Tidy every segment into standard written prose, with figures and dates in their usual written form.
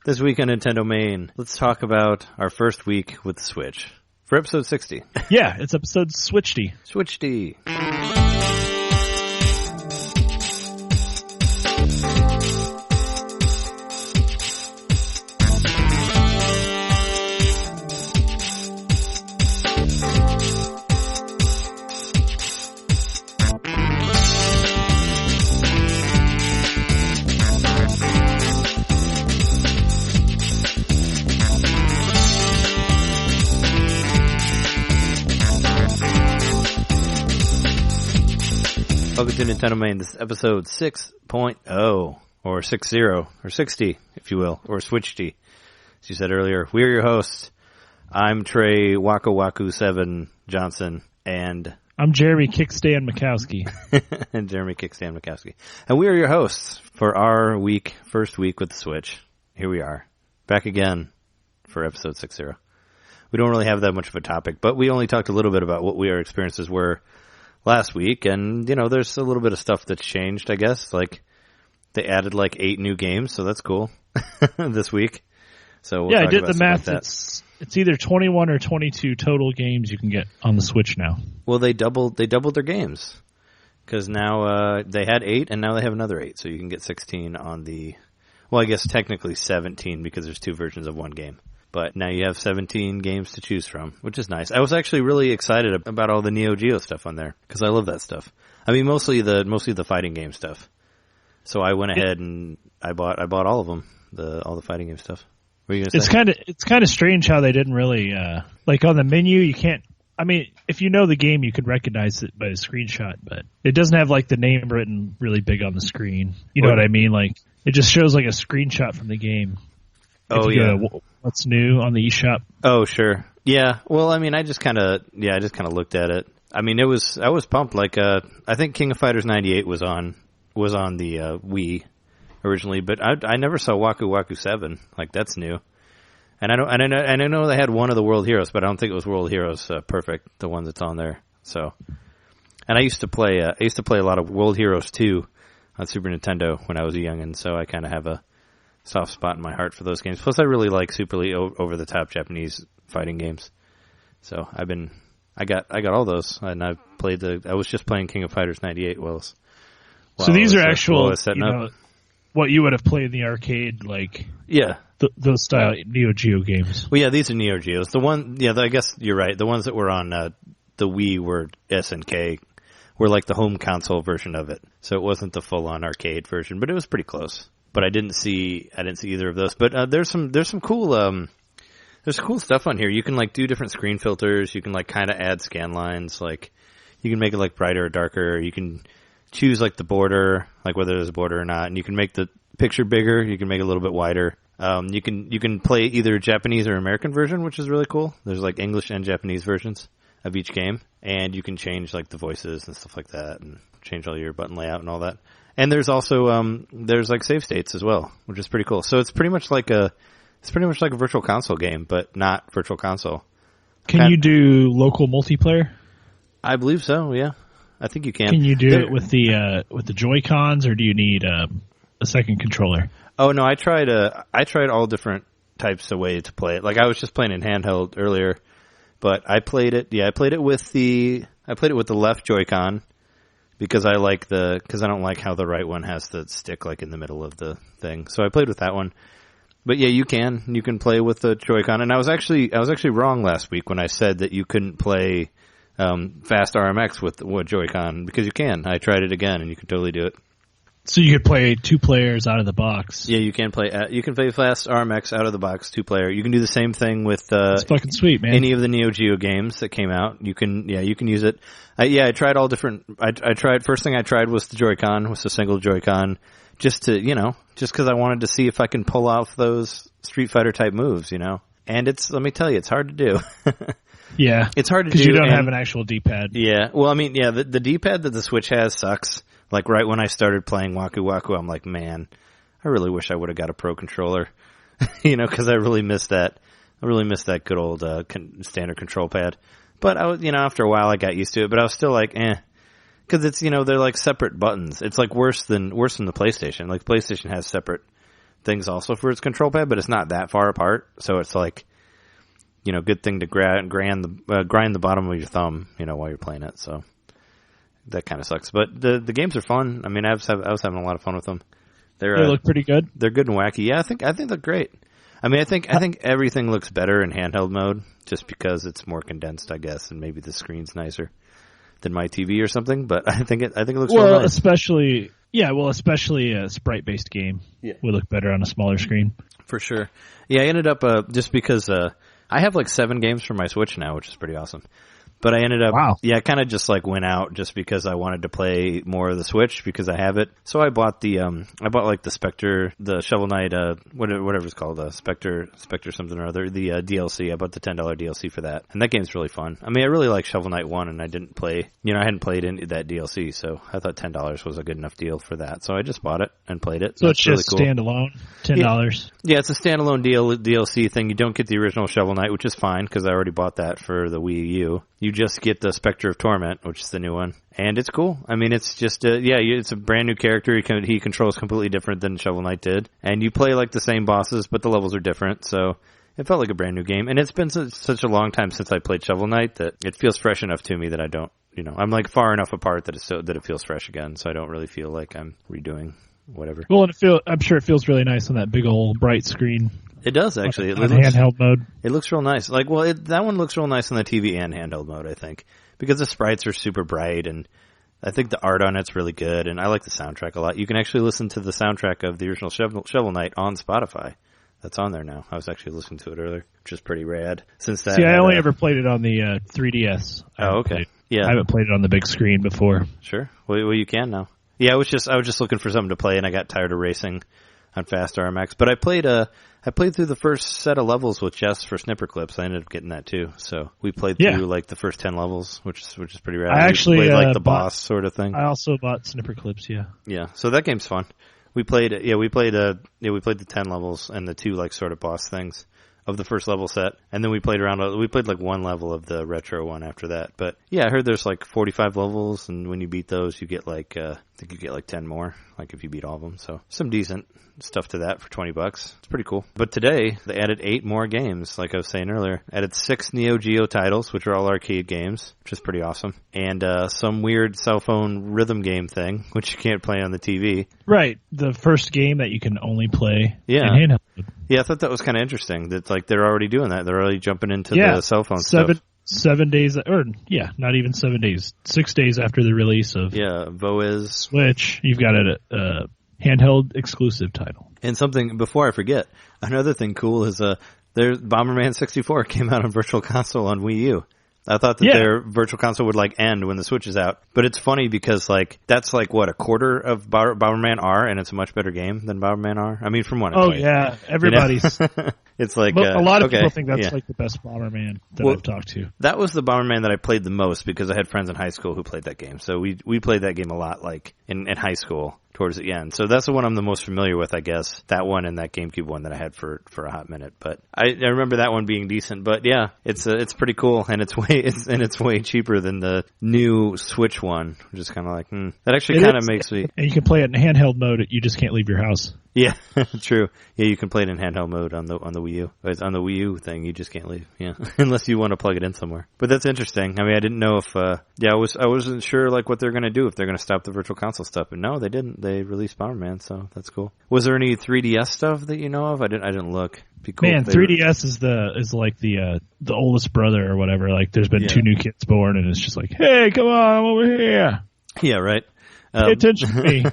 This week on NintenDomain, let's talk about our first week with the Switch. For episode 60. Yeah, it's episode Switchty. Switchty. Welcome to NintenDomain. This is episode 6.0, or 60, or 60, if you will, or Switchty, as you said earlier. We are your hosts. I'm Trey Waka Waku 7 Johnson, and I'm Jeremy Kickstand Mikowski. and Jeremy Kickstand Mikowski. And we are your hosts for our first week with the Switch. Here we are, back again for episode 60. We don't really have that much of a topic, but we only talked a little bit about what our experiences were last week, and, you know, there's a little bit of stuff that's changed, I guess. Like, they added, 8 new games, so that's cool, this week. So we'll I did the math. It's either 21 or 22 total games you can get on the Switch now. Well, they doubled their games, because now they had 8, and now they have another 8, so you can get 16 on the, well, I guess technically 17, because there's 2 versions of one game. But now you have 17 games to choose from, which is nice. I was actually really excited about all the Neo Geo stuff on there, because I love that stuff. I mean, mostly the fighting game stuff. So I went ahead and I bought all of them, all the fighting game stuff. What were you gonna say? It's kind of strange how they didn't really like on the menu. You can't. I mean, if you know the game, you could recognize it by a screenshot, but it doesn't have the name written really big on the screen. You know what I mean? Like, it just shows a screenshot from the game. What's new on the eShop? Oh, sure. Yeah. Well, I mean, I just kind of looked at it. I mean, I was pumped. I think King of Fighters 98 was on the Wii originally, but I never saw Waku Waku 7. That's new. And I know they had one of the World Heroes, but I don't think it was World Heroes Perfect, the one that's on there. So, and I used to play a lot of World Heroes 2 on Super Nintendo when I was a youngin', so I kind of have a soft spot in my heart for those games. Plus, I really like superly over-the-top Japanese fighting games. So I got all those, and I was just playing King of Fighters 98 so these are actual, what you would have played in the arcade, those style Neo Geo games. Well, yeah, these are Neo Geos. I guess you're right. The ones that were on the Wii were SNK, were the home console version of it. So it wasn't the full-on arcade version, but it was pretty close. But I didn't see either of those. But there's some cool stuff on here. You can do different screen filters. You can kind of add scan lines. You can make it brighter or darker. You can choose the border, whether there's a border or not, and you can make the picture bigger. You can make it a little bit wider. You can play either Japanese or American version, which is really cool. There's English and Japanese versions of each game, and you can change the voices and stuff like that, and change all your button layout and all that. And there's also there's save states as well, which is pretty cool. So it's pretty much like a virtual console game, but not virtual console. Can you do local multiplayer? I believe so. Yeah, I think you can. Can you do it with the Joy-Cons, or do you need a second controller? Oh no, I tried all different types of ways to play it. I was just playing in handheld earlier, but I played it. Yeah, I played it with the left Joy-Con. Because I don't like how the right one has the stick in the middle of the thing. So I played with that one. But yeah, you can play with the Joy-Con. And I was actually wrong last week when I said that you couldn't play Fast RMX with Joy-Con, because you can. I tried it again, and you can totally do it. So you could play 2 players out of the box. Yeah, you can play Fast RMX out of the box 2-player. You can do the same thing with that's fucking sweet, man. Any of the Neo Geo games that came out. You can use it. I tried all different. I tried, first thing I tried was the Joy-Con, was the single Joy-Con, just because I wanted to see if I can pull off those Street Fighter type moves, And let me tell you, it's hard to do. Yeah, it's hard to do because you don't have an actual D-pad. Yeah, well, I mean, yeah, the D-pad that the Switch has sucks. Right when I started playing Waku Waku, I'm like, man, I really wish I would have got a Pro controller, because I really missed that. I really missed that good old standard control pad. But I was, after a while, I got used to it. But I was still because it's they're separate buttons. It's worse than the PlayStation. PlayStation has separate things also for its control pad, but it's not that far apart. So it's like, good thing to grind the bottom of your thumb, while you're playing it. So that kind of sucks. But the games are fun. I mean, I was having a lot of fun with them. They look pretty good. They're good and wacky. Yeah, I think they're great. I mean, I think everything looks better in handheld mode just because it's more condensed, I guess, and maybe the screen's nicer than my TV or something. But I think it looks real nice. especially a sprite-based game would look better on a smaller screen. For sure. Yeah, I ended up just because I have like 7 games for my Switch now, which is pretty awesome. But I ended up, I kind of just like went out just because I wanted to play more of the Switch because I have it. So I bought the Spectre, the Shovel Knight, whatever it's called, Spectre something or other, the DLC. I bought the $10 DLC for that. And that game's really fun. I mean, I really like Shovel Knight 1 and I didn't play, I hadn't played into that DLC. So I thought $10 was a good enough deal for that. So I just bought it and played it. So it's just really cool. Standalone, $10. Yeah, it's a standalone DLC thing. You don't get the original Shovel Knight, which is fine because I already bought that for the Wii U. You just get the Spectre of Torment, which is the new one. And it's cool. I mean, it's just, it's a brand new character. He controls completely different than Shovel Knight did. And you play like the same bosses, but the levels are different. So it felt like a brand new game. And it's been such a long time since I played Shovel Knight that it feels fresh enough to me that I don't, I'm like far enough apart that it feels fresh again. So I don't really feel like I'm redoing whatever. Well, and I'm sure it feels really nice on that big old bright screen. It does, actually. On handheld mode. It looks real nice. Like, well, that one looks real nice on the TV and handheld mode, I think. Because the sprites are super bright, and I think the art on it's really good, and I like the soundtrack a lot. You can actually listen to the soundtrack of the original Shovel Knight on Spotify. That's on there now. I was actually listening to it earlier, which is pretty rad. I only ever played it on the 3DS. Oh, okay. I haven't played it on the big screen before. Sure. Well, you can now. Yeah, I was just looking for something to play, and I got tired of racing on Fast RMX. But I played through the first set of levels with Jess for Snipper Clips. I ended up getting that too. So we played through like the first 10 levels, which is pretty rad. I actually played like the boss sort of thing. I also bought Snipper Clips. Yeah. Yeah. So that game's fun. We played the 10 levels and the 2 like sort of boss things of the first level set, and then we played like 1 level of the retro one after that. But yeah, I heard there's like 45 levels, and when you beat those, you get like I think you get like 10 more, like if you beat all of them. So some decent stuff to that for $20. It's pretty cool. But today they added 8 more games, like I was saying earlier. Added 6 Neo Geo titles, which are all arcade games, which is pretty awesome, and some weird cell phone rhythm game thing, which you can't play on the TV. Right, the first game that you can only play in handheld. Yeah, I thought that was kind of interesting. That like they're already doing that. They're already jumping into the cell phone stuff. 7 days, or not even 7 days. 6 days after the release of Voiz Switch, you've got a handheld exclusive title. And something before I forget, another thing cool is there's Bomberman 64 came out on Virtual Console on Wii U. I thought that their Virtual Console would like end when the Switch is out, but it's funny because like that's like what, a quarter of Bomberman R, and it's a much better game than Bomberman R. I mean, from what I played. Yeah, everybody's. It's like a lot of people think that's like the best Bomberman that I've talked to. That was the Bomberman that I played the most because I had friends in high school who played that game. So we played that game a lot, like in high school towards the end. So that's the one I'm the most familiar with, I guess. That one and that GameCube one that I had for a hot minute. But I remember that one being decent. But yeah, it's pretty cool, and it's way cheaper than the new Switch one, which is kind of like that actually kind of makes me. And you can play it in handheld mode. You just can't leave your house. Yeah, true. Yeah, you can play it in handheld mode on the Wii U. It's on the Wii U thing, you just can't leave. Yeah, unless you want to plug it in somewhere. But that's interesting. I mean, I didn't know if I wasn't sure like what they're going to do, if they're going to stop the Virtual Console stuff. But no, they didn't. They released Bomberman, so that's cool. Was there any 3DS stuff that you know of? I didn't look. Be cool. Man, 3DS is like the oldest brother or whatever. Like, there's been 2 new kids born, and it's just like, hey, come on, I'm over here. Yeah, right. Pay attention to me.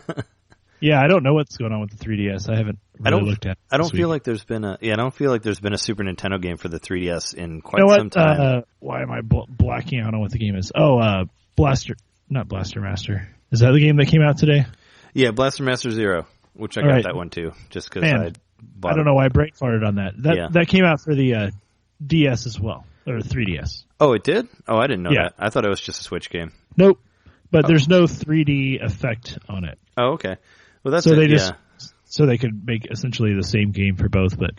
Yeah, I don't know what's going on with the 3DS. I haven't really looked at it. I don't feel like there's been a Super Nintendo game for the 3DS in quite some time. Why am I blacking out on what the game is? Oh, not Blaster Master. Is that the game that came out today? Yeah, Blaster Master Zero, which I got that one too, just because I bought I don't know why I brain farted on that. That came out for the DS as well, or 3DS. Oh, it did? Oh, I didn't know that. I thought it was just a Switch game. Nope, but there's no 3D effect on it. Oh, okay. Well, that's so they could make essentially the same game for both, but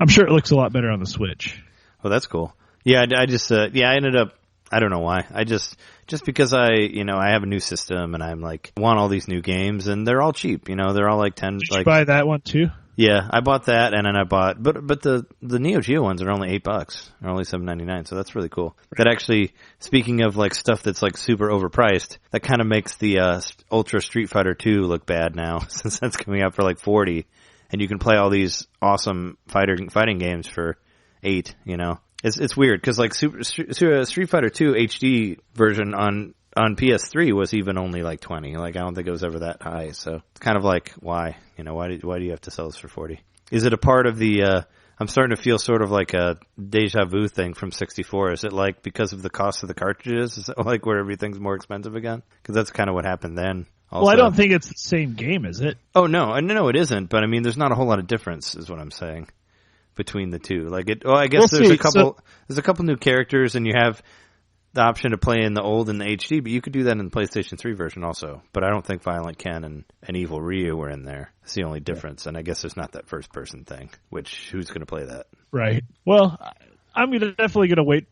I'm sure it looks a lot better on the Switch. Well, that's cool. Yeah, I just I ended up, I don't know why. I just because I have a new system and I'm like want all these new games and they're all cheap. They're all like 10. Did you buy that one too? Yeah, I bought that, and then I bought, but the Neo Geo ones are only $8. They're only $7.99, so that's really cool. That actually, speaking of like stuff that's like super overpriced, that kind of makes the Ultra Street Fighter 2 look bad now, since that's coming out for like $40, and you can play all these awesome fighting games for $8. You know, it's weird because like Street Fighter 2 HD version on PS3 was even only like $20. Like I don't think it was ever that high. So it's kind of like, why? You know, why do you have to sell this for $40? Is it a part of the? I'm starting to feel sort of like a deja vu thing from 64. Is it like because of the cost of the cartridges? Is it like where everything's more expensive again? Because that's kind of what happened then. Also. Well, I don't think it's the same game, is it? Oh no, it isn't. But I mean, there's not a whole lot of difference, is what I'm saying, between the two. Like it. Well, I guess there's a couple new characters, and you have the option to play in the old and the HD, but you could do that in the PlayStation 3 version also. But I don't think Violent Ken and Evil Ryu were in there. It's the only difference. And I guess there's not that first person thing, which who's going to play that? Right. Well, I'm definitely going to wait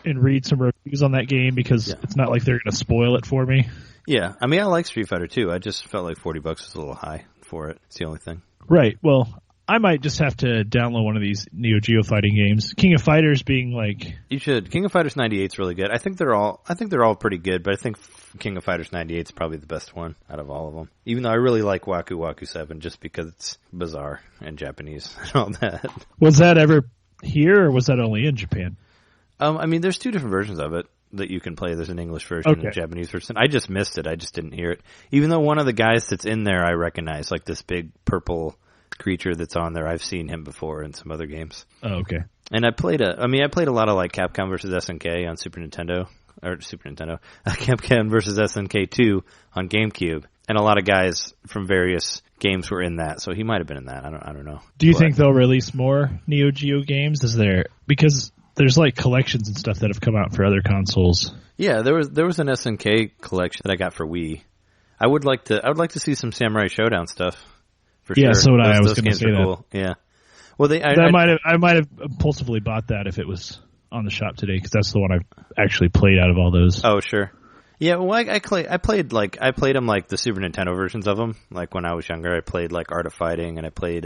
and read some reviews on that game because it's not like they're going to spoil it for me. Yeah. I mean, I like Street Fighter 2. I just felt like $40 was a little high for it. It's the only thing. Right. Well, I might just have to download one of these Neo Geo fighting games. King of Fighters being like... You should. King of Fighters 98 is really good. I think they're all pretty good, but I think King of Fighters 98 is probably the best one out of all of them. Even though I really like Waku Waku 7 just because it's bizarre and Japanese and all that. Was that ever here or was that only in Japan? I mean, there's two different versions of it that you can play. There's an English version and a Japanese version. I just missed it. I just didn't hear it. Even though one of the guys that's in there I recognize, like this big purple creature that's on there. I've seen him before in some other games. Oh, okay. And I played a lot of like Capcom versus SNK on Super Nintendo. Capcom versus SNK 2 on GameCube. And a lot of guys from various games were in that. So he might have been in that. I don't know. Do you think they'll release more Neo Geo games? Because there's like collections and stuff that have come out for other consoles. Yeah, there was an SNK collection that I got for Wii. I would like to see some Samurai Showdown stuff. For sure. So would I. I was going to say that. Cool. Yeah. Well, I might have impulsively bought that if it was on the shop today because that's the one I've actually played out of all those. Oh, sure. Yeah. Well, I played them like the Super Nintendo versions of them. Like when I was younger, I played like Art of Fighting, and I played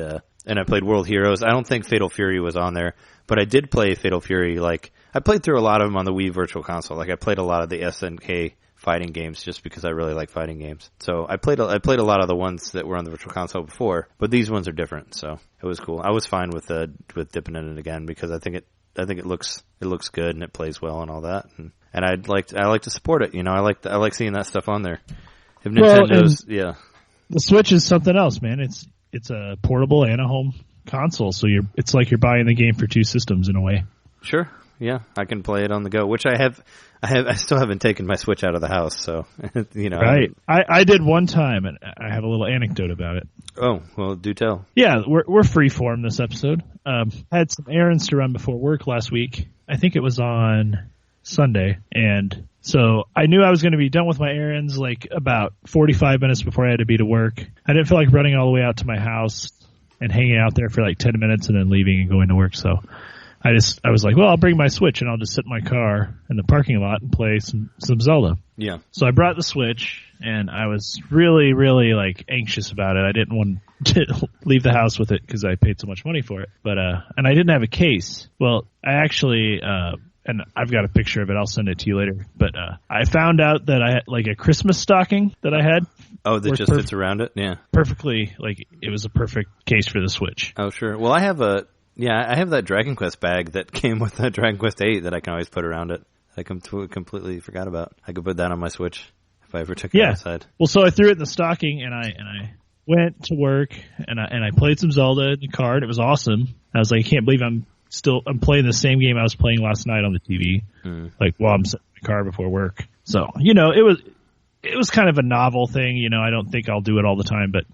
World Heroes. I don't think Fatal Fury was on there, but I did play Fatal Fury. Like I played through a lot of them on the Wii Virtual Console. Like I played a lot of the SNK fighting games just because I really like fighting games. So I played a lot of the ones that were on the Virtual Console before, but these ones are different. So it was cool. I was fine with dipping in it again because I think it looks good and it plays well and all that. And I like to support it. You know, I like seeing that stuff on there. If Nintendo's the Switch is something else, man. It's a portable and a home console, so it's like you're buying the game for two systems in a way. Sure. Yeah, I can play it on the go, which I still haven't taken my Switch out of the house, so, you know. Right. I did one time, and I have a little anecdote about it. Oh, well, do tell. Yeah, we're free-form this episode. I had some errands to run before work last week. I think it was on Sunday, and so I knew I was going to be done with my errands like about 45 minutes before I had to be to work. I didn't feel like running all the way out to my house and hanging out there for like 10 minutes and then leaving and going to work, so I was like, well, I'll bring my Switch and I'll just sit in my car in the parking lot and play some Zelda. Yeah. So I brought the Switch and I was really, really like anxious about it. I didn't want to leave the house with it because I paid so much money for it. But, and I didn't have a case. Well, I actually, and I've got a picture of it. I'll send it to you later. But, I found out that I had like a Christmas stocking that I had. Oh, that just fits around it? Yeah. Perfectly. Like it was a perfect case for the Switch. Oh, sure. Well, I have that Dragon Quest bag that came with the Dragon Quest 8 that I can always put around it. I completely forgot about. I could put that on my Switch if I ever took it outside. Well, so I threw it in the stocking and I went to work and I played some Zelda in the car. And it was awesome. I was like, I can't believe I'm playing the same game I was playing last night on the TV. Like while I'm sitting in the car before work. So, you know, it was kind of a novel thing. You know, I don't think I'll do it all the time, but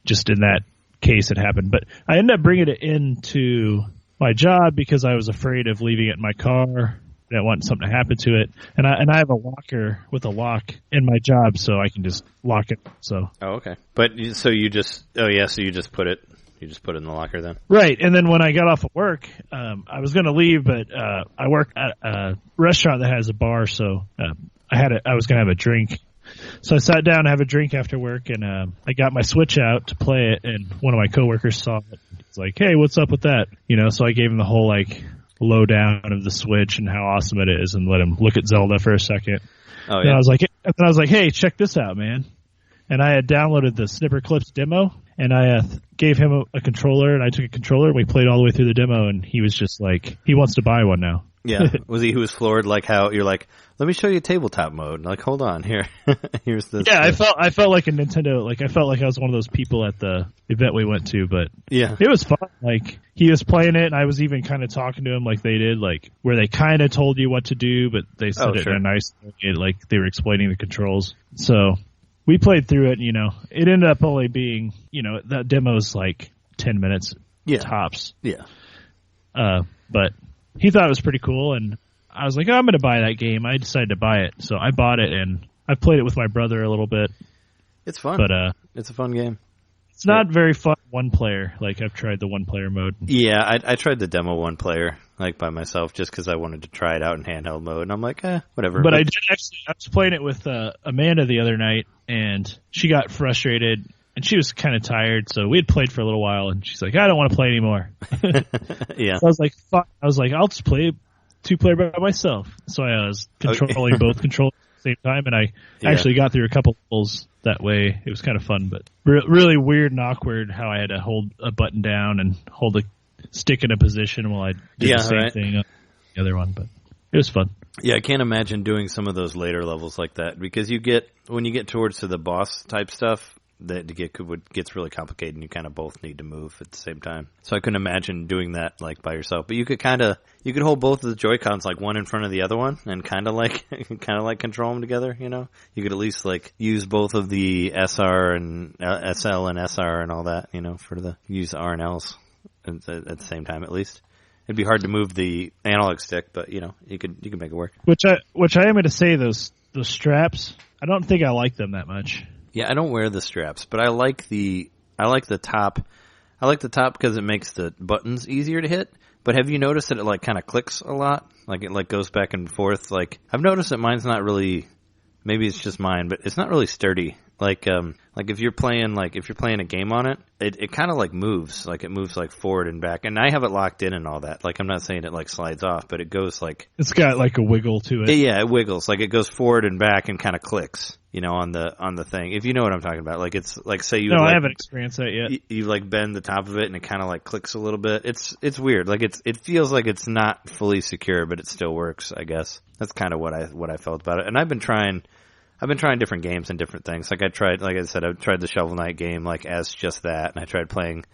just in that case it happened. But I ended up bringing it into my job because I was afraid of leaving it in my car. I didn't want something to happen to it. And I have a locker with a lock in my job, so I can just lock it. So. Oh, okay. But so you just put it in the locker then? Right. And then when I got off of work, I was going to leave, but I work at a restaurant that has a bar, so I was going to have a drink. So I sat down to have a drink after work, and I got my Switch out to play it, and one of my coworkers saw it. He's like, "Hey, what's up with that?" So I gave him the whole lowdown of the Switch and how awesome it is, and let him look at Zelda for a second. Oh, yeah. And I was like, "Hey, check this out, man!" And I had downloaded the Snipper Clips demo, and I gave him a controller, and I took a controller, and we played all the way through the demo, and he was just like, he wants to buy one now. Yeah. He was floored, like how you're like, let me show you tabletop mode. Like, hold on, here's this. Yeah, I felt like a Nintendo, I felt like I was one of those people at the event we went to, but yeah, it was fun. Like, he was playing it, and I was even kind of talking to him like they did, like, where they kind of told you what to do, but they said it in a nice way, like they were explaining the controls. So we played through it, it ended up only being, that demo's like 10 minutes tops. Yeah. But he thought it was pretty cool, and I was like, I'm going to buy that game. I decided to buy it. So I bought it, and I played it with my brother a little bit. It's fun. But it's a fun game. It's not very fun one player. Like, I've tried the one player mode. Yeah, I tried the demo one player, like by myself, just because I wanted to try it out in handheld mode. And I'm like, whatever. But I did actually, I was playing it with Amanda the other night, and she got frustrated, and she was kind of tired. So we had played for a little while, and she's like, I don't want to play anymore. Yeah. So I was like, fuck. I was like, I'll just play 2-player by myself. So I was controlling both controllers at the same time, and I actually got through a couple levels that way. It was kind of fun, but really weird and awkward how I had to hold a button down and hold a stick in a position while I did the same thing on the other one, but it was fun. Yeah, I can't imagine doing some of those later levels like that, because when you get towards to the boss type stuff, that gets really complicated, and you kind of both need to move at the same time. So I couldn't imagine doing that like by yourself. But you could hold both of the Joy-Cons like one in front of the other one, and kind of like control them together. You could at least like use both of the SR and SL and SR and all that. Use R and Ls at the same time at least. It'd be hard to move the analog stick, but you could make it work. Which I am going to say, those straps, I don't think I like them that much. Yeah, I don't wear the straps, but I like the top. I like the top because it makes the buttons easier to hit. But have you noticed that it like kind of clicks a lot? Like it like goes back and forth. Like I've noticed that mine's not really. Maybe it's just mine, but it's not really sturdy. Like if you're playing a game on it, it kind of like moves. Like it moves like forward and back. And I have it locked in and all that. Like I'm not saying it like slides off, but it goes like. It's got like a wiggle to it. Yeah, it wiggles. Like it goes forward and back and kind of clicks. On the thing. If you know what I'm talking about. Like it's like say you. No, I haven't experienced that yet. You like bend the top of it and it kind of like clicks a little bit. It's weird. Like it feels like it's not fully secure, but it still works. I guess that's kind of what I felt about it. And I've been trying different games and different things. Like I tried the Shovel Knight game like as just that, and I tried playing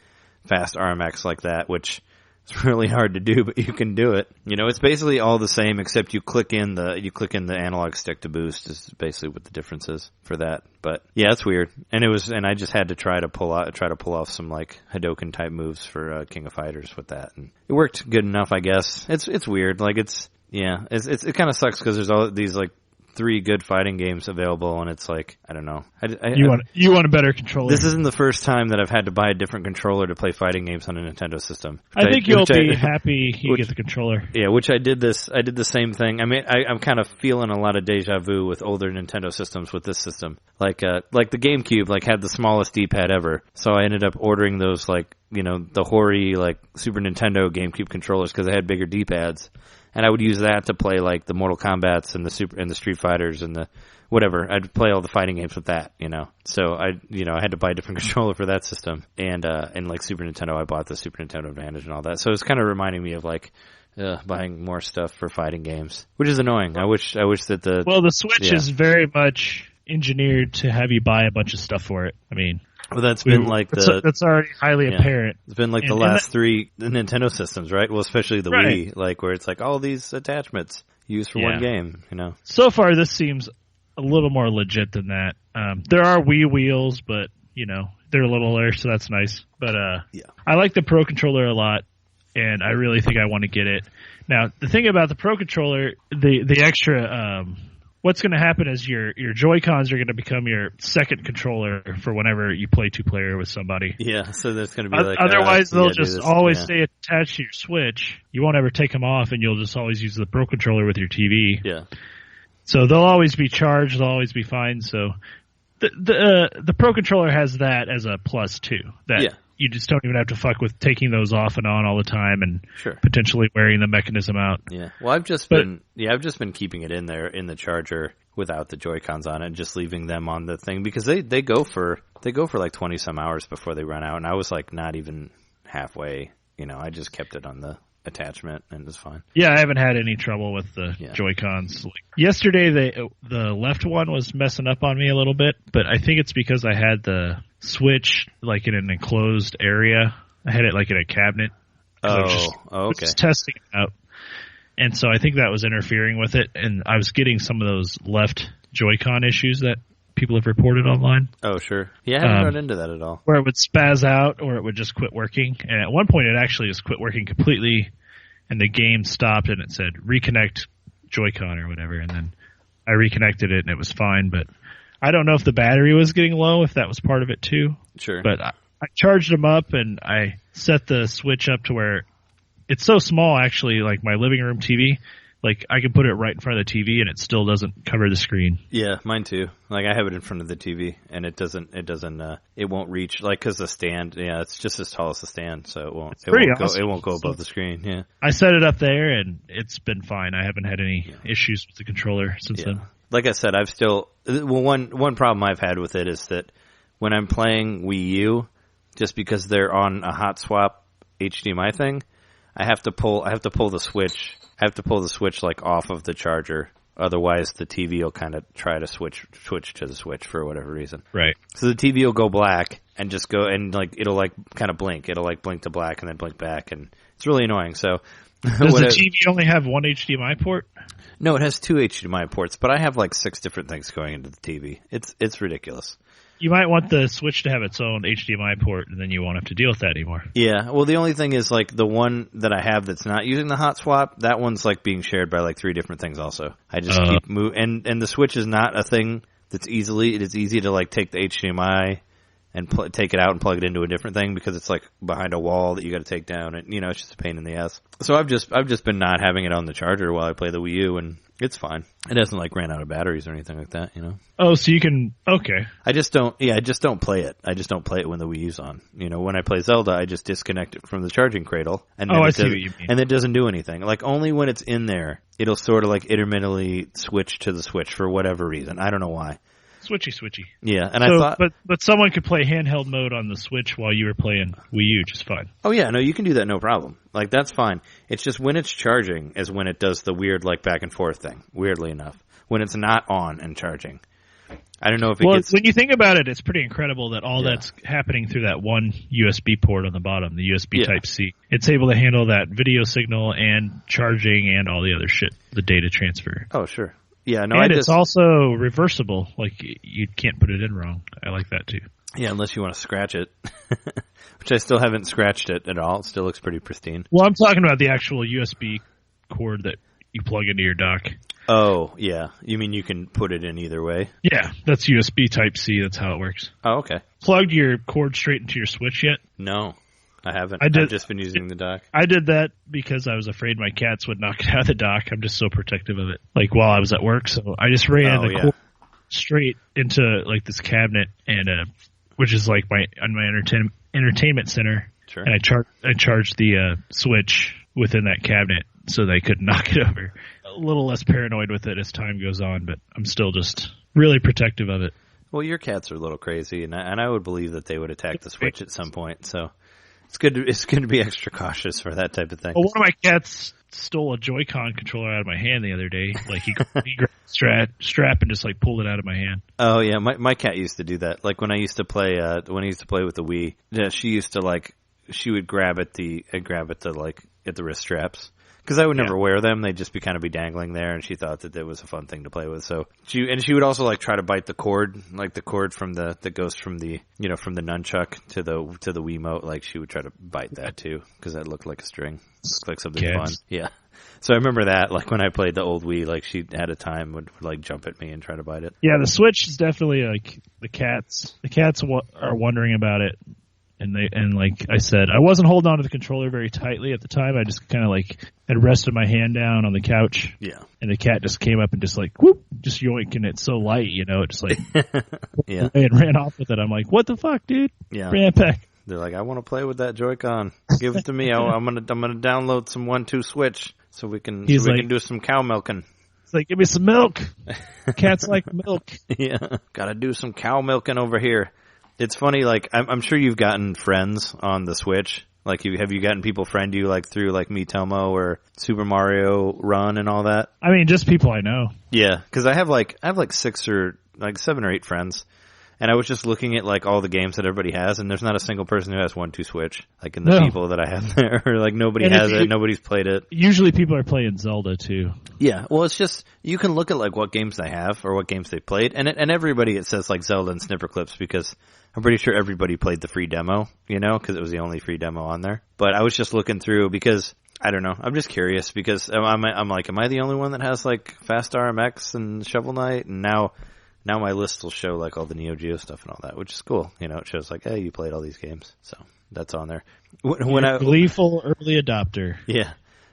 Fast RMX like that, which is really hard to do, but you can do it. It's basically all the same except you click in the analog stick to boost is basically what the difference is for that. But yeah, it's weird. And I just had to try to pull off some like Hadoken type moves for King of Fighters with that, and it worked good enough, I guess. It's weird. Like it kind of sucks because there's all these like 3 good fighting games available, and it's like, I don't know. You want a better controller. This isn't the first time that I've had to buy a different controller to play fighting games on a Nintendo system. I think you'll be happy you get the controller. Yeah, which I did the same thing. I mean, I'm kind of feeling a lot of deja vu with older Nintendo systems with this system. Like the GameCube had the smallest D-pad ever, so I ended up ordering those the hoary Super Nintendo GameCube controllers because they had bigger D-pads. And I would use that to play like the Mortal Kombats and the Street Fighters and the whatever. I'd play all the fighting games with that, So I had to buy a different controller for that system. And like Super Nintendo, I bought the Super Nintendo Advantage and all that. So it's kind of reminding me of buying more stuff for fighting games, which is annoying. I wish that the Switch is very much engineered to have you buy a bunch of stuff for it. I mean. Well, that's been that's already highly apparent. It's been like the last 3 Nintendo systems, right? Well, especially the Wii, where it's like all these attachments used for one game, So far, this seems a little more legit than that. There are Wii wheels, but, they're a little lighter, so that's nice. But I like the Pro Controller a lot, and I really think I want to get it. Now, the thing about the Pro Controller, the extra... what's going to happen is your Joy-Cons are going to become your second controller for whenever you play 2-player with somebody. Yeah, so there's going to be otherwise they'll just always stay attached to your Switch. You won't ever take them off, and you'll just always use the Pro Controller with your TV. Yeah. So they'll always be charged. They'll always be fine. So the Pro Controller has that as a plus too. That you just don't even have to fuck with taking those off and on all the time and potentially wearing the mechanism out. Yeah. Well, I've just been keeping it in there in the charger without the Joy-Cons on it and just leaving them on the thing because they go for like 20 some hours before they run out, and I was like not even halfway. I just kept it on the attachment and it was fine. Yeah, I haven't had any trouble with the Joy-Cons. Yesterday, the left one was messing up on me a little bit, but I think it's because I had the Switch like in an enclosed area. I had it like in a cabinet. Okay. I was just testing it out. And so I think that was interfering with it, and I was getting some of those left Joy-Con issues that people have reported online. Oh, sure. Yeah, I haven't run into that at all. Where it would spaz out or it would just quit working. And at one point it actually just quit working completely, and the game stopped and it said reconnect Joy-Con or whatever, and then I reconnected it and it was fine, but I don't know if the battery was getting low, if that was part of it too. Sure. But I charged them up and I set the Switch up to where it's so small, actually, like my living room TV, like I can put it right in front of the TV and it still doesn't cover the screen. Yeah, mine too. Like I have it in front of the TV and it won't reach, like, cause the stand, it's just as tall as the stand, so it won't go above the screen. Yeah. I set it up there and it's been fine. I haven't had any issues with the controller since then. Like I said, one problem I've had with it is that when I'm playing Wii U, just because they're on a hot swap HDMI thing, I have to pull the Switch. I have to pull the Switch like off of the charger. Otherwise, the TV will kind of try to switch to the Switch for whatever reason. Right. So the TV will go black and just go and like it'll like kind of blink. It'll like blink to black and then blink back, and it's really annoying. So does the TV only have one HDMI port? No, it has two HDMI ports, but I have like 6 different things going into the TV. It's ridiculous. You might want the Switch to have its own HDMI port, and then you won't have to deal with that anymore. Yeah, well, the only thing is, like, the one that I have that's not using the hot swap, that one's, like, being shared by, like, 3 different things also. I just keep moving, and the Switch is not a thing that's it is easy to, like, take the HDMI and take it out and plug it into a different thing because it's, like, behind a wall that you gotta take down, and, it's just a pain in the ass. So I've just been not having it on the charger while I play the Wii U, and it's fine. It doesn't like ran out of batteries or anything like that, Oh, so you can, okay. I just don't play it. I just don't play it when the Wii U's on. When I play Zelda, I just disconnect it from the charging cradle. And I see what you mean. And it doesn't do anything. Like, only when it's in there, it'll sort of like intermittently switch to the Switch for whatever reason. I don't know why. Switchy. Yeah, and I thought... But someone could play handheld mode on the Switch while you were playing Wii U just fine. Oh yeah, no, you can do that, no problem. Like, that's fine. It's just when it's charging is when it does the weird, like, back and forth thing, weirdly enough. When it's not on and charging. I don't know if it gets... when you think about it, it's pretty incredible that all that's happening through that one USB port on the bottom, the USB Type-C. It's able to handle that video signal and charging and all the other shit, the data transfer. Oh, sure. Yeah, no, and it's also reversible. Like, you can't put it in wrong. I like that, too. Yeah, unless you want to scratch it. Which I still haven't scratched it at all. It still looks pretty pristine. Well, I'm talking about the actual USB cord that you plug into your dock. Oh, yeah. You mean you can put it in either way? Yeah, that's USB Type-C. That's how it works. Oh, okay. Plugged your cord straight into your Switch yet? No, I haven't. I've just been using the dock. I did that because I was afraid my cats would knock it out of the dock. I'm just so protective of it. Like, while I was at work, so I just ran the cord straight into, like, this cabinet, and which is, like, my entertainment center. Sure. And I charged the Switch within that cabinet so they could knock it over. A little less paranoid with it as time goes on, but I'm still just really protective of it. Well, your cats are a little crazy, and I would believe that they would attack the Switch at some point, so it's good to be extra cautious for that type of thing. Well, one of my cats stole a Joy-Con controller out of my hand the other day. Like, he grabbed the strap and just, like, pulled it out of my hand. Oh, yeah, my cat used to do that. Like, when I used to play with the Wii, she used to, like, she would grab at the wrist straps. Because I would never wear them. They'd just be dangling there, and she thought that it was a fun thing to play with. So she would also, like, try to bite the cord, like the cord that goes from the nunchuck to the Wiimote. Like, she would try to bite that too, because that looked like a string. It looked like something fun. Yeah. So I remember that, like, when I played the old Wii, like, she had a time would like jump at me and try to bite it. Yeah, the Switch is definitely, like, the cats are wondering about it. And like I said, I wasn't holding on to the controller very tightly at the time. I just kind of, like, had rested my hand down on the couch. Yeah. And the cat just came up and just, like, whoop, just yoinking it so light, it just like yeah, and ran off with it. I'm like, what the fuck, dude? Yeah. Bring it back. They're like, I want to play with that Joy-Con. Give it to me. I'm gonna download some 1-2 Switch so we can do some cow milking. It's like, give me some milk. Cats like milk. Yeah, gotta do some cow milking over here. It's funny, like I'm sure you've gotten friends on the Switch. Like, have you gotten people friend you like through like Miitomo or Super Mario Run and all that? I mean, just people I know. Yeah, because I have like 7 or 8 friends. And I was just looking at like all the games that everybody has, and there's not a single person who has 1-2 Switch. Like in the people that I have there, like nobody has it, nobody's played it. Usually people are playing Zelda too. Yeah, well, it's just you can look at like what games they have or what games they played, and everybody it says like Zelda and Snipper Clips because I'm pretty sure everybody played the free demo, because it was the only free demo on there. But I was just looking through because I don't know, I'm just curious because I'm like, am I the only one that has like Fast RMX and Shovel Knight, and now my list will show like all the Neo Geo stuff and all that, which is cool. It shows like, hey, you played all these games. So that's on there. Gleeful early adopter. Yeah.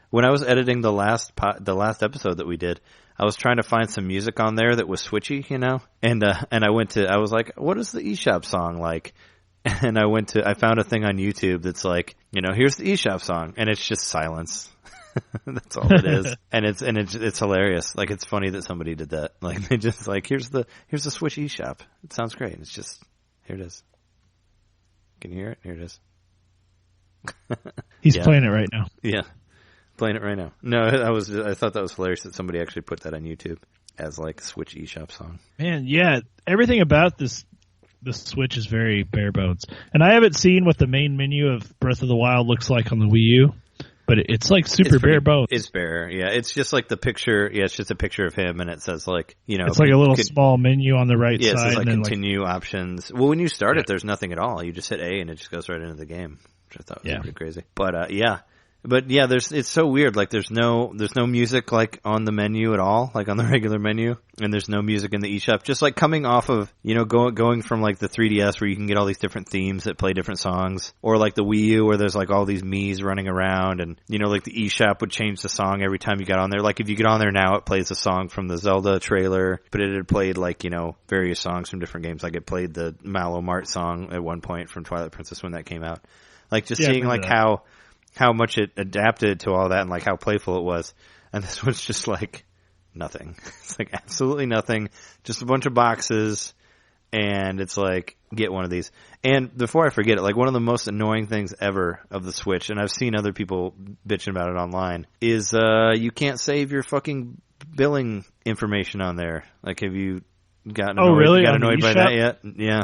When I was editing the last episode that we did, I was trying to find some music on there that was switchy, and I was like, what is the eShop song like? And I found a thing on YouTube that's like, here's the eShop song, and it's just silence. That's all it is. And it's hilarious. Like, it's funny that somebody did that. Like, they just like, here's the Switch eShop. It sounds great. It's just, here it is. Can you hear it? Here it is. He's playing it right now. Yeah. Playing it right now. No, I thought that was hilarious that somebody actually put that on YouTube as like Switch eShop song. Man, yeah. Everything about the Switch is very bare bones. And I haven't seen what the main menu of Breath of the Wild looks like on the Wii U. But it's like super bare bones. It's bare, yeah. It's just like the picture. Yeah, it's just a picture of him, and it says like, it's like a little small menu on the right side. Yeah, it says like and continue options. Well, when you start it, there's nothing at all. You just hit A, and it just goes right into the game, which I thought was pretty crazy. But yeah, it's so weird. Like there's no music like on the menu at all, like on the regular menu, and there's no music in the eShop. Just like coming off of going from like the 3DS where you can get all these different themes that play different songs, or like the Wii U where there's like all these Miis running around, and like the eShop would change the song every time you got on there. Like if you get on there now, it plays a song from the Zelda trailer, but it had played like various songs from different games. Like it played the Malo Mart song at one point from Twilight Princess when that came out. Like just seeing like how much it adapted to all that and like how playful it was. And this one's just like nothing. It's like absolutely nothing. Just a bunch of boxes. And it's like, get one of these. And before I forget it, like one of the most annoying things ever of the Switch, and I've seen other people bitching about it online, is you can't save your fucking billing information on there. Like have you gotten annoyed by that yet? Yeah.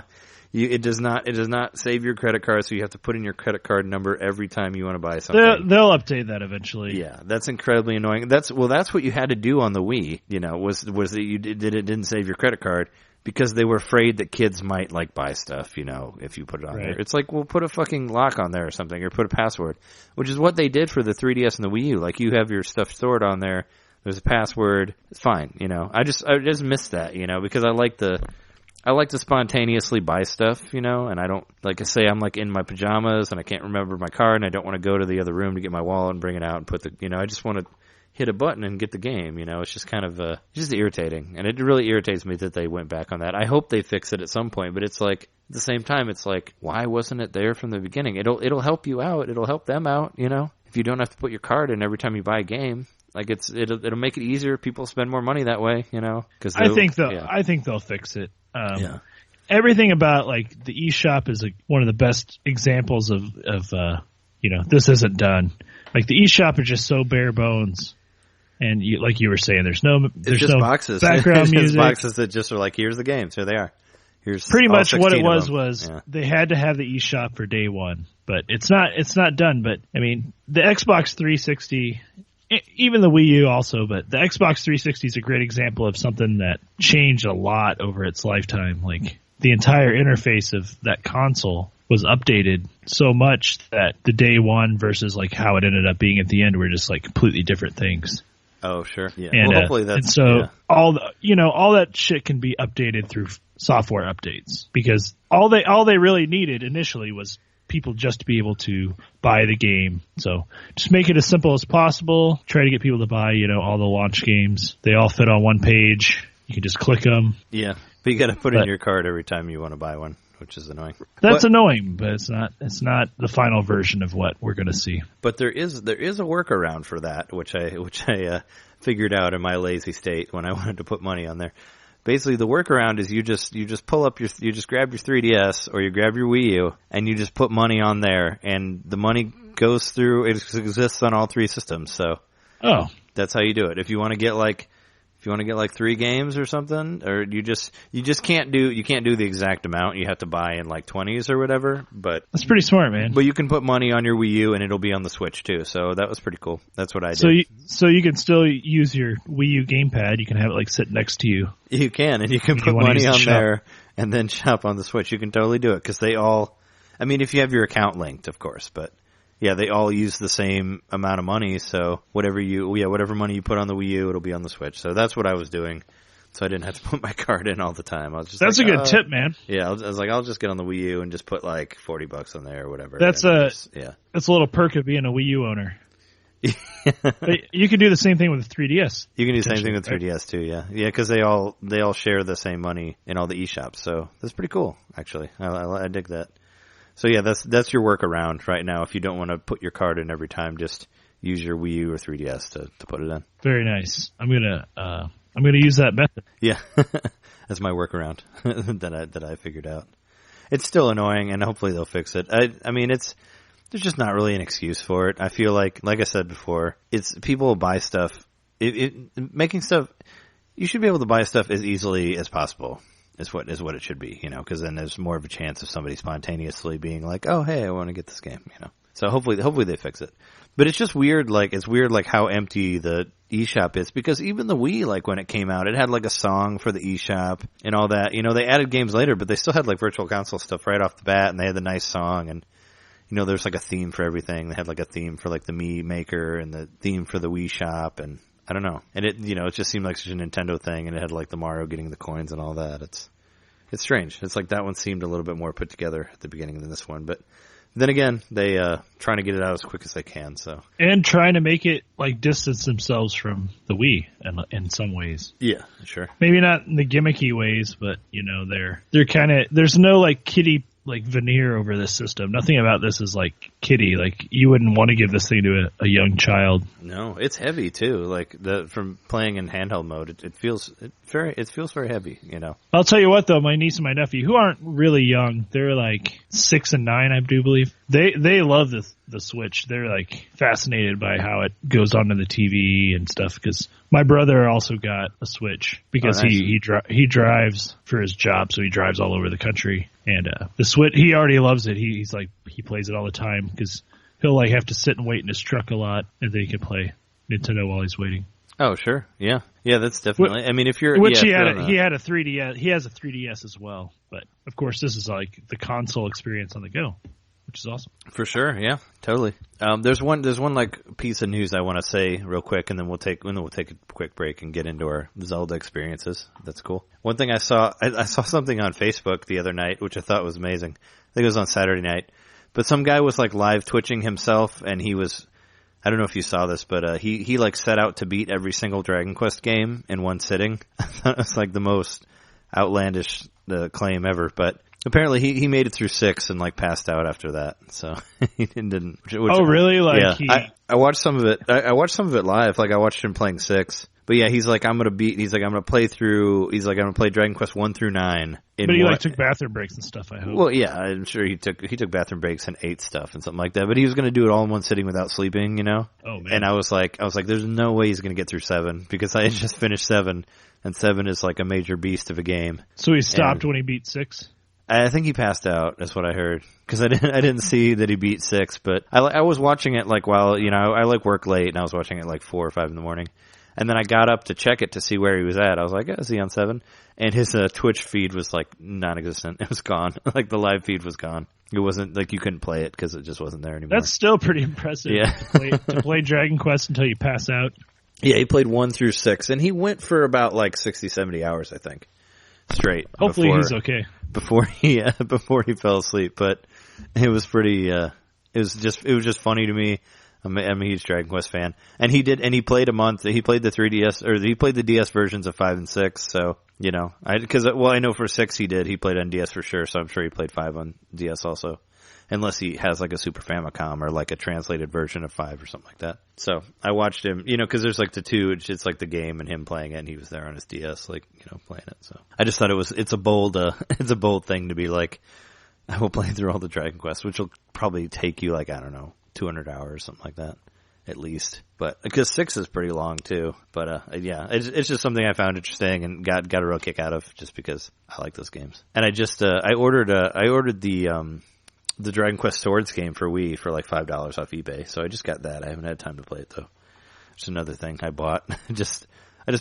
It does not save your credit card, so you have to put in your credit card number every time you want to buy something. They'll update that eventually. Yeah, that's incredibly annoying. That's what you had to do on the Wii. Was that you didn't save your credit card because they were afraid that kids might like buy stuff. If you put it on there, it's like, well, put a fucking lock on there or something, or put a password, which is what they did for the 3DS and the Wii U. Like you have your stuff stored on there. There's a password. It's fine. I just miss that. Because I like to spontaneously buy stuff, and I don't, like I say, I'm like in my pajamas and I can't remember my card and I don't want to go to the other room to get my wallet and bring it out and put I just want to hit a button and get the game, it's just kind of, just irritating. And it really irritates me that they went back on that. I hope they fix it at some point, but it's like, at the same time, it's like, why wasn't it there from the beginning? It'll help you out. It'll help them out, if you don't have to put your card in every time you buy a game. Like it'll make it easier. People spend more money that way, Cause I think they'll fix it. Everything about like the eShop is one of the best examples of this isn't done. Like the eShop is just so bare bones, and like you were saying, there's no boxes. background music. Boxes that just are like, here's the games, here they are. Here's pretty much what it was they had to have the eShop for day one, but it's not done. But I mean, the Xbox 360. Even the Wii U also, but the Xbox 360 is a great example of something that changed a lot over its lifetime. Like the entire interface of that console was updated so much that the day one versus like how it ended up being at the end were just like completely different things. Oh, sure. Yeah. And, hopefully that's, and so all that shit can be updated through software updates, because all they really needed initially was people just to be able to buy the game. So just make it as simple as possible. Try to get people to buy, all the launch games. They all fit on one page. You can just click them. Yeah, but you got to put in your card every time you want to buy one, which is annoying. That's annoying, but it's not the final version of what we're going to see. But there is a workaround for that, which I figured out in my lazy state when I wanted to put money on there. Basically, the workaround is you just pull up you just grab your 3DS or you grab your Wii U and you just put money on there, and the money goes through. It exists on all three systems, so that's how you do it. If you want to get like 3 games or something, or you just can't do the exact amount. You have to buy in like 20s or whatever. But that's pretty smart, man. But you can put money on your Wii U and it'll be on the Switch too. So that was pretty cool. That's what I did. So you can still use your Wii U gamepad. You can have it like sit next to you. You can, and you can put money on there and then shop on the Switch. You can totally do it because they all. I mean, if you have your account linked, of course, but. Yeah, they all use the same amount of money, so whatever money you put on the Wii U, it'll be on the Switch. So that's what I was doing, so I didn't have to put my card in all the time. I was just that's a good tip, man. Yeah, I was like, I'll just get on the Wii U and just put like $40 on there or whatever. That's that's a little perk of being a Wii U owner. You can do the same thing with the 3DS. You can do the same thing with 3DS too, yeah, because they all share the same money in all the eShops. So that's pretty cool, actually. I dig that. So yeah, that's your workaround right now. If you don't want to put your card in every time, just use your Wii U or 3DS to put it in. Very nice. I'm gonna use that method. Yeah, that's my workaround that I figured out. It's still annoying, and hopefully they'll fix it. I mean, there's just not really an excuse for it. I feel like I said before, it's people will buy stuff. Making stuff, you should be able to buy stuff as easily as possible. Is what it should be, because then there's more of a chance of somebody spontaneously being like, oh, hey, I want to get this game, So hopefully they fix it. But it's just weird, like how empty the eShop is, because even the Wii, like when it came out, it had like a song for the eShop and all that. They added games later, but they still had like Virtual Console stuff right off the bat, and they had the nice song, and there's like a theme for everything. They had like a theme for like the Mii Maker and the theme for the Wii Shop, and I don't know. And it just seemed like such a Nintendo thing, and it had like the Mario getting the coins and all that. It's strange. It's like that one seemed a little bit more put together at the beginning than this one, but then again, they trying to get it out as quick as they can. So and trying to make it like distance themselves from the Wii, in some ways. Yeah, sure. Maybe not in the gimmicky ways, but they're kind of there's no like kiddie like veneer over this system. Nothing about this is like kiddie. Like you wouldn't want to give this thing to a young child. No, it's heavy too. Like from playing in handheld mode, it feels very heavy. I'll tell you what though, my niece and my nephew, who aren't really young, they're like 6 and 9, I do believe. They love the Switch. They're like fascinated by how it goes onto the TV and stuff. Because my brother also got a Switch because he drives for his job, so he drives all over the country. And the Switch, he already loves it. He's like he plays it all the time because he'll like have to sit and wait in his truck a lot, and then he can play Nintendo while he's waiting. Oh sure, yeah, that's definitely. I mean, if you're he had a 3DS. He has a 3DS as well, but of course this is like the console experience on the go, which is awesome. For sure, yeah, totally. There's one like piece of news I want to say real quick, and then we'll take a quick break and get into our Zelda experiences. That's cool. One thing I saw something on Facebook the other night, which I thought was amazing. I think it was on Saturday night, but some guy was like live twitching himself, and he was. I don't know if you saw this, but he like set out to beat every single Dragon Quest game in one sitting. I thought it was like the most outlandish claim ever, but apparently he made it through 6 and like passed out after that. So he didn't. Really? Like yeah, I watched some of it. I watched some of it live. Like I watched him playing 6. But yeah, he's like, I'm gonna play Dragon Quest 1 through 9. But he like took bathroom breaks and stuff, I hope. Well, yeah, I'm sure he took bathroom breaks and ate stuff and something like that. But he was gonna do it all in one sitting without sleeping, Oh man. And I was like, there's no way he's gonna get through 7 because I had just finished 7, and 7 is like a major beast of a game. So he stopped when he beat 6? I think he passed out. That's what I heard. Because I didn't see that he beat 6, but I was watching it like while I like work late, and I was watching it like 4 or 5 in the morning. And then I got up to check it to see where he was at. I was like, is he on 7? And his Twitch feed was like non-existent. It was gone. Like the live feed was gone. It wasn't like you couldn't play it because it just wasn't there anymore. That's still pretty impressive. Yeah. to play Dragon Quest until you pass out. Yeah, he played 1 through 6, and he went for about like 60, 70 hours, I think, straight. Hopefully he's okay before he fell asleep. But it was pretty. It was just funny to me. I'm a huge Dragon Quest fan, and he played a month. He played the 3DS, or he played the DS versions of 5 and 6. So I know for 6 he did. He played on DS for sure, so I'm sure he played 5 on DS also. Unless he has like a Super Famicom or like a translated version of 5 or something like that. So I watched him, cause there's like the two, it's like the game and him playing it, and he was there on his DS, like, playing it. So I just thought it's a bold thing to be like, I will play through all the Dragon Quest, which will probably take you like, I don't know, 200 hours, something like that, at least. But because 6 is pretty long too. But it's just something I found interesting and got a real kick out of, just because I like those games. And I just I ordered the Dragon Quest Swords game for Wii for like $5 off eBay. So I just got that. I haven't had time to play it though. It's another thing I bought. I just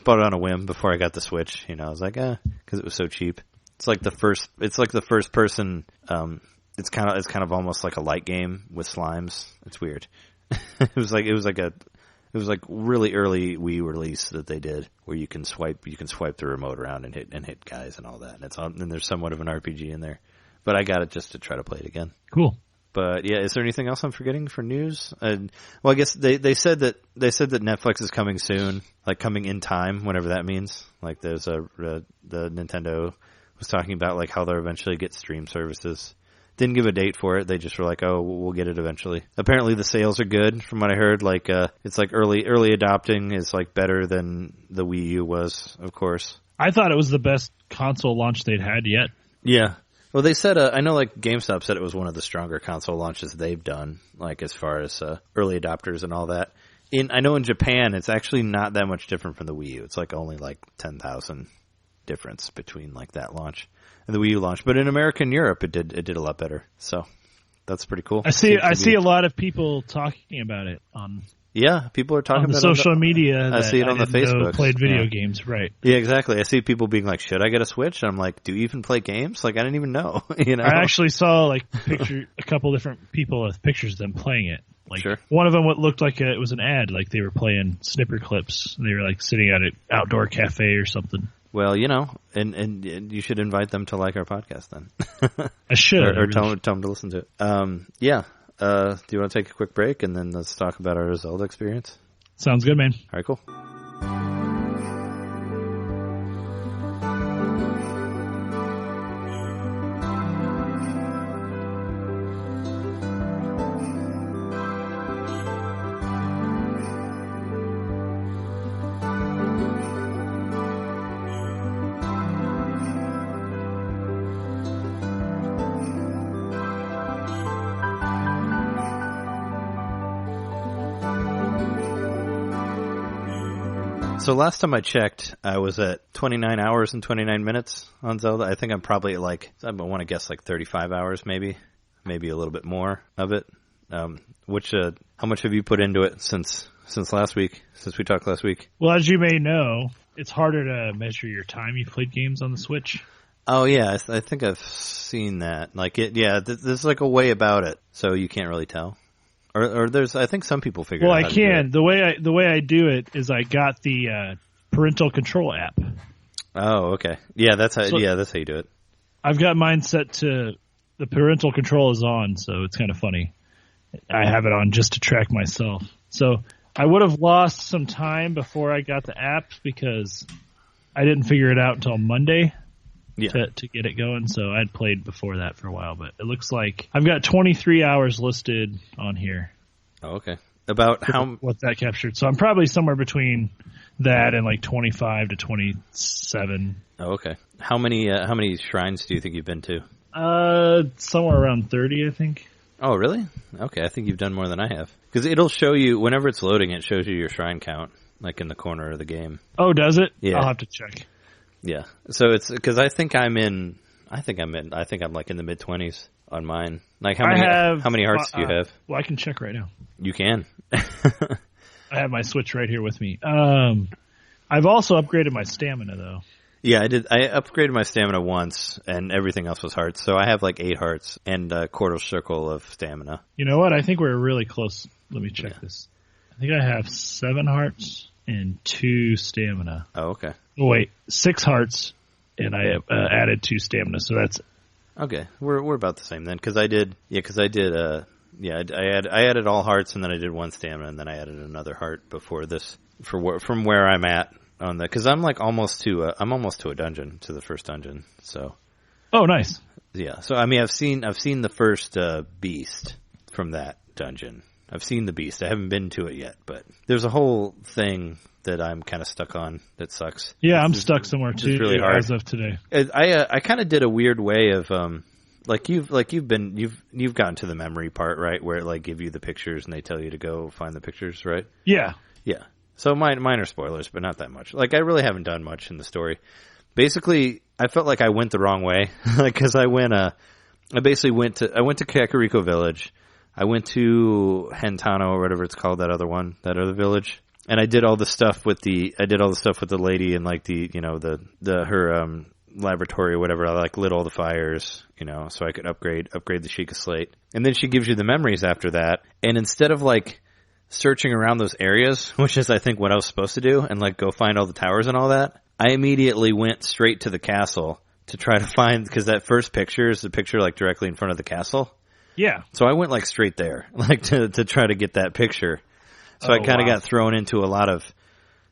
bought it on a whim before I got the Switch. I was like, cause it was so cheap. It's like the first person, it's kind of almost like a light game with slimes. It's weird. It was like really early Wii release that they did, where you can swipe the remote around and hit guys and all that. And there's somewhat of an RPG in there. But I got it just to try to play it again. Cool. But yeah, is there anything else I'm forgetting for news? Well, I guess they said that Netflix is coming soon, like coming in time, whatever that means. Like there's the Nintendo was talking about like how they'll eventually get stream services. Didn't give a date for it. They just were like, oh, we'll get it eventually. Apparently the sales are good from what I heard. Like, it's like early adopting is like better than the Wii U was, of course. I thought it was the best console launch they'd had yet. Yeah. Well, they said, I know like GameStop said it was one of the stronger console launches they've done, like as far as early adopters and all that. I know in Japan it's actually not that much different from the Wii U. It's like only like 10,000 difference between like that launch and the Wii U launch. But in America and Europe it did a lot better. So that's pretty cool. I see a lot of people talking about it on people are talking on about social media. I see it on the Facebook. Played video games, right? Yeah, exactly. I see people being like, "Should I get a Switch?" I'm like, "Do you even play games?" Like, I didn't even know. I actually saw like a couple different people with pictures of them playing it. Like sure. One of them looked like it was an ad, like they were playing snipper clips. And they were like sitting at an outdoor cafe or something. Well, and you should invite them to like our podcast then. I should. or tell them to listen to it. Do you want to take a quick break and then let's talk about our Zelda experience? Sounds good, man. All right, cool. So last time I checked, I was at 29 hours and 29 minutes on Zelda. I think I'm probably at like, I want to guess like 35 hours maybe a little bit more of it. How much have you put into it since last week, since we talked last week? Well, as you may know, it's harder to measure your time you've played games on the Switch. Oh yeah, I think I've seen that. Like there's like a way about it, so you can't really tell. Or there's, I think some people figure out how to do it. The way I do it is I got the parental control app. Oh, okay. Yeah, that's how you do it. I've got mine set to the parental control is on, so it's kind of funny. I have it on just to track myself. So I would have lost some time before I got the app because I didn't figure it out until Monday. Yeah. To get it going, so I'd played before that for a while, but it looks like I've got 23 hours listed on here. Oh, okay. About what that captured. So I'm probably somewhere between that and like 25 to 27. Oh, okay. How many shrines do you think you've been to? Somewhere around 30, I think. Oh, really? Okay, I think you've done more than I have. Because it'll show you, whenever it's loading, it shows you your shrine count, like in the corner of the game. Oh, does it? Yeah. I'll have to check. Yeah. So it's because I think I'm like in the mid-20s on mine. Like how many hearts do you have? Well, I can check right now. You can. I have my Switch right here with me. I've also upgraded my stamina though. Yeah, I did. I upgraded my stamina once and everything else was hearts. So I have like 8 hearts and a quarter circle of stamina. You know what? I think we're really close. Let me check this. I think I have 7 hearts and 2 stamina. Oh, okay. Oh, wait, 6 hearts, and I added 2 stamina, so that's... Okay, we're about the same then, because I did I added all hearts, and then I did 1 stamina, and then I added another heart before this from where I'm at on the, because I'm like almost to a dungeon, to the first dungeon. So. Oh, nice. Yeah. So I mean, I've seen the first beast from that dungeon. I've seen the beast. I haven't been to it yet, but there's a whole thing that I'm kind of stuck on that sucks. Yeah, I'm stuck somewhere too. It's really hard. As of today. I kind of did a weird way of you've gotten to the memory part, right, where it like give you the pictures and they tell you to go find the pictures, right? Yeah. Yeah. So mine are spoilers, but not that much. Like I really haven't done much in the story. Basically, I felt like I went the wrong way, like because I went to Kakariko Village. I went to Hentano or whatever it's called, that other village, and I did all the stuff with the lady and like her laboratory or whatever. I like lit all the fires, so I could upgrade the Sheikah Slate, and then she gives you the memories after that. And instead of like searching around those areas, which is I think what I was supposed to do, and like go find all the towers and all that, I immediately went straight to the castle to try to find, because that first picture is the picture like directly in front of the castle. Yeah. So I went like straight there, like to try to get that picture. So I kind of got thrown into a lot of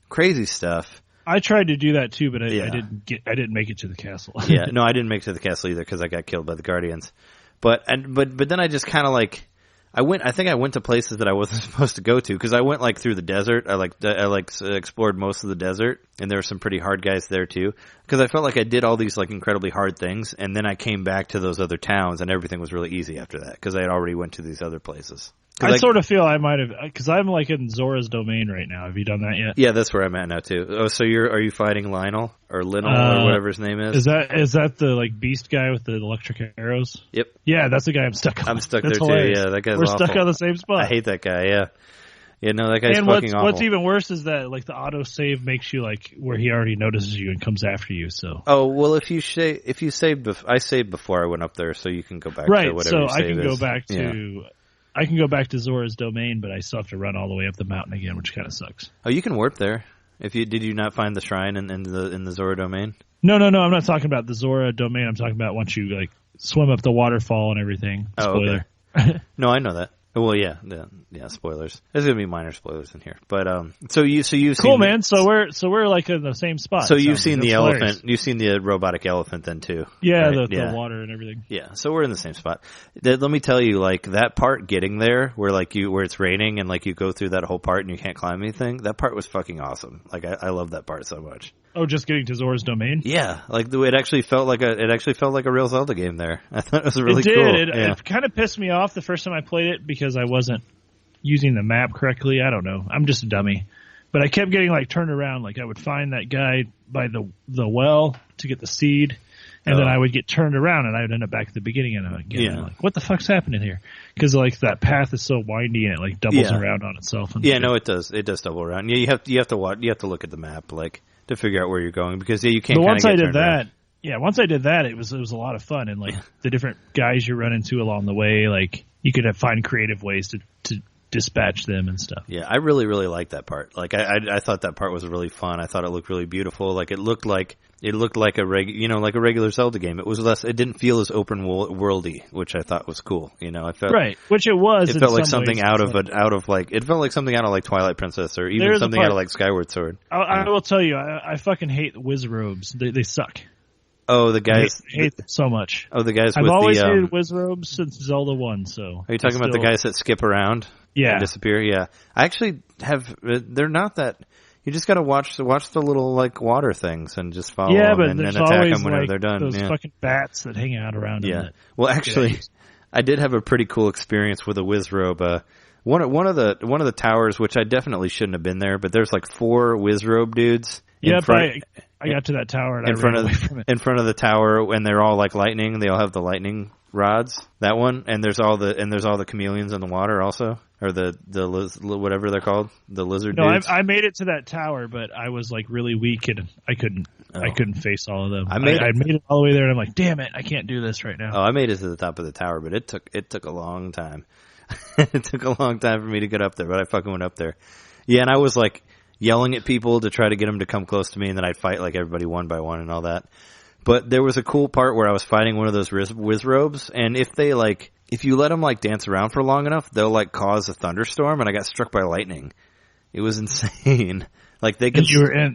crazy stuff. I tried to do that too, but I didn't make it to the castle. Yeah, no, I didn't make it to the castle either because I got killed by the Guardians. But then I just kind of like, I think I went to places that I wasn't supposed to go to, because I went like through the desert. I explored most of the desert, and there were some pretty hard guys there too, because I felt like I did all these like incredibly hard things, and then I came back to those other towns, and everything was really easy after that because I had already went to these other places. I sort of feel I might have, because I'm like in Zora's domain right now. Have you done that yet? Yeah, that's where I'm at now too. Oh, so are you fighting Lionel or or whatever his name is? Is that the like beast guy with the electric arrows? Yep. Yeah, that's the guy I'm stuck on. I'm stuck that's there hilarious. too. Yeah, that guy's We're awful. stuck on the same spot. I hate that guy. Yeah. Yeah, no, that guy's and fucking awful. What's even worse is that like the auto save makes you like where he already notices you and comes after you. So. Oh well, if you saved, I saved before I went up there, so you can go back to whatever so your save I can is. go back to. Yeah. I can go back to Zora's domain, but I still have to run all the way up the mountain again, which kind of sucks. Oh, you can warp there. Did you not find the shrine in the Zora domain? No. I'm not talking about the Zora domain. I'm talking about once you like swim up the waterfall and everything. Spoiler. Oh, okay. No, I know that. Well, yeah, spoilers. There's gonna be minor spoilers in here, but so you've cool, seen man. So we're like in the same spot. So you've seen the elephant. Hilarious. You've seen the robotic elephant then too. Yeah, right? the water and everything. Yeah, so we're in the same spot. Let me tell you, like that part getting there, where it's raining and like you go through that whole part and you can't climb anything. That part was fucking awesome. Like I love that part so much. Oh, just getting to Zora's domain? Yeah, like it actually felt like a real Zelda game there. I thought it was really cool. It did. It kind of pissed me off the first time I played it because I wasn't using the map correctly. I don't know. I'm just a dummy. But I kept getting like turned around. Like I would find that guy by the well to get the seed, and then I would get turned around and I would end up back at the beginning and I'm like, what the fuck's happening here? Because like that path is so windy and it like doubles around on itself. And no, it does. It does double around. Yeah, you have to look at the map like to figure out where you're going because you can't. But once I did that, around. Once I did that, it was a lot of fun and like the different guys you run into along the way, like you could find creative ways to dispatch them and stuff. Yeah, I really, really liked that part. Like I thought that part was really fun. I thought it looked really beautiful. Like it looked like a regular Zelda game. It didn't feel as open worldy, which I thought was cool. I felt which it was. It felt like something out of like Twilight Princess or even something out of like Skyward Sword. I will tell you, I fucking hate whiz robes. They suck. Oh, the guys I hate them so much. Oh, the guys. I've always hated whiz robes since Zelda 1. So are you talking about the guys that skip around? Yeah. And disappear. Yeah, I actually have. They're not that. You just got to watch the little like water things and just follow them and attack them whenever they're done. Those fucking bats that hang out around. Yeah. Well, actually, I did have a pretty cool experience with a Wizrobe. One of the towers, which I definitely shouldn't have been there, but there's like 4 Wizrobe dudes. Yep, I got to that tower and in front of the tower, and they're all like lightning. They all have the lightning rods. That one, and there's all the chameleons in the water also, or the whatever they're called, the lizard dudes. I made it to that tower, but I was like really weak and I couldn't face all of them. I made it all the way there, and I'm like, damn it, I can't do this right now. Oh, I made it to the top of the tower, but it took a long time. It took a long time for me to get up there, but I fucking went up there. Yeah, and I was like yelling at people to try to get them to come close to me, and then I'd fight like everybody one by one and all that. But there was a cool part where I was fighting one of those Wizrobes, and if they like if you let them like dance around for long enough, they'll like cause a thunderstorm, and I got struck by lightning. It was insane. Like they can,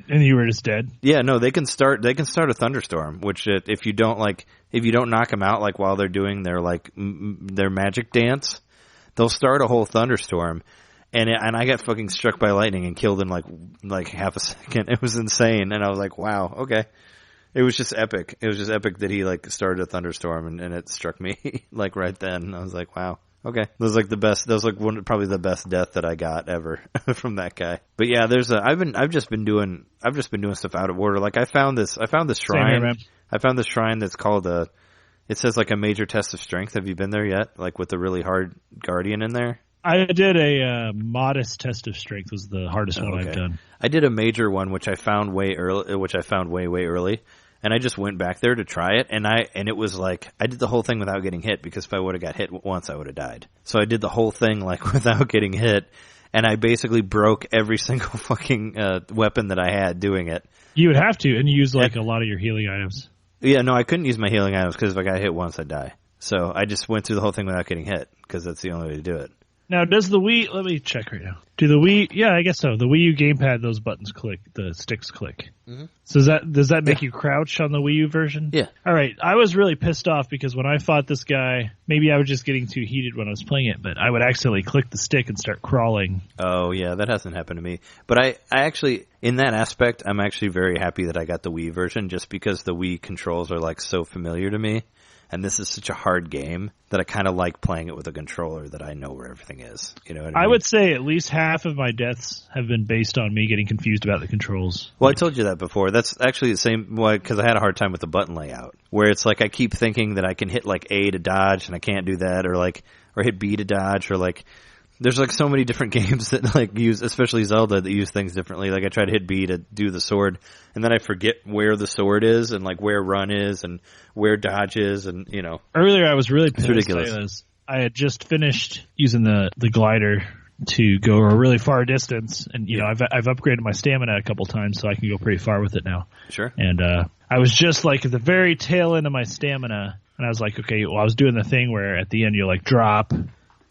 and you were just dead. Yeah, no, they can start a thunderstorm, which if you don't knock them out like while they're doing their like their magic dance, they'll start a whole thunderstorm. And I got fucking struck by lightning and killed in like half a second. It was insane, and I was like, wow, okay. It was just epic. It was just epic that he like started a thunderstorm and it struck me like right then. I was like, wow. Okay. That was like the best. That was like probably the best death that I got ever from that guy. But yeah, I've just been doing stuff out of order. Like I found this shrine. Here, I found this shrine that's called it says like a major test of strength. Have you been there yet? Like with the really hard guardian in there? I did a modest test of strength. Was the hardest one I've done. I did a major one, which I found way early. And I just went back there to try it, and it was like, I did the whole thing without getting hit, because if I would have got hit once, I would have died. So I did the whole thing, like, without getting hit, and I basically broke every single fucking weapon that I had doing it. You would have to, and you use, like, a lot of your healing items. Yeah, no, I couldn't use my healing items, because if I got hit once, I'd die. So I just went through the whole thing without getting hit, because that's the only way to do it. Now, does the Wii... Let me check right now. Do the Wii... Yeah, I guess so. The Wii U gamepad, those buttons click. The sticks click. Mm-hmm. So does that make you crouch on the Wii U version? Yeah. All right. I was really pissed off because when I fought this guy, maybe I was just getting too heated when I was playing it, but I would accidentally click the stick and start crawling. Oh, yeah. That hasn't happened to me. But I actually... In that aspect, I'm actually very happy that I got the Wii version, just because the Wii controls are, like, so familiar to me. And this is such a hard game that I kind of like playing it with a controller that I know where everything is. You know what I mean? I would say at least half of my deaths have been based on me getting confused about the controls. Well, I told you that before. That's actually the same, because I had a hard time with the button layout, where it's like I keep thinking that I can hit like A to dodge and I can't do that, or hit B to dodge, or like... There's like so many different games that like use, especially Zelda, that use things differently. Like I try to hit B to do the sword, and then I forget where the sword is, and like where run is, and where dodge is, and you know. Earlier I was really pissed. It's ridiculous. I had just finished using the glider to go a really far distance, and you know I've upgraded my stamina a couple times, so I can go pretty far with it now. Sure. And I was just like at the very tail end of my stamina, and I was like, okay, well I was doing the thing where at the end you like drop.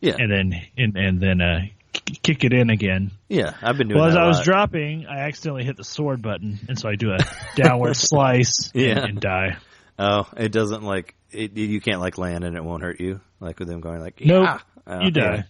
Yeah, and then kick it in again. Yeah, I've been doing that. Well, as I was lot. dropping, I accidentally hit the sword button, and so I do a downward slice and die. Oh, it doesn't like it. You can't like land and it won't hurt you, like with them going like. Nope, you die.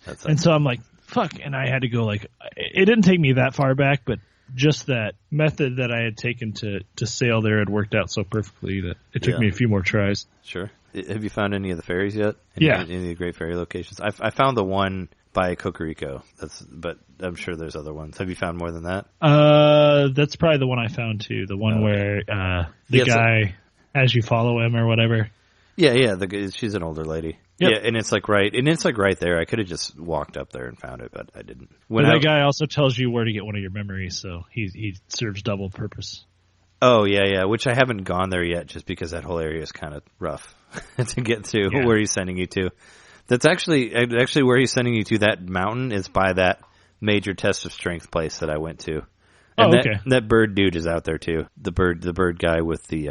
Yeah. And so I'm like, fuck, and I had to go like. It didn't take me that far back, but just that method that I had taken to sail there had worked out so perfectly that it took me a few more tries. Sure. Have you found any of the ferries yet? Any of the great ferry locations? I found the one by Cocorico. But I'm sure there's other ones. Have you found more than that? That's probably the one I found too. The one where the guy, as you follow him or whatever. Yeah. She's an older lady. Yep. Yeah, and it's like right there. I could have just walked up there and found it, but I didn't. That guy also tells you where to get one of your memories, so he serves double purpose. Oh yeah, which I haven't gone there yet, just because that whole area is kind of rough to get to. Yeah. Where he's sending you to, that's actually where he's sending you to. That mountain is by that major test of strength place that I went to. And okay. That bird dude is out there too. The bird guy with the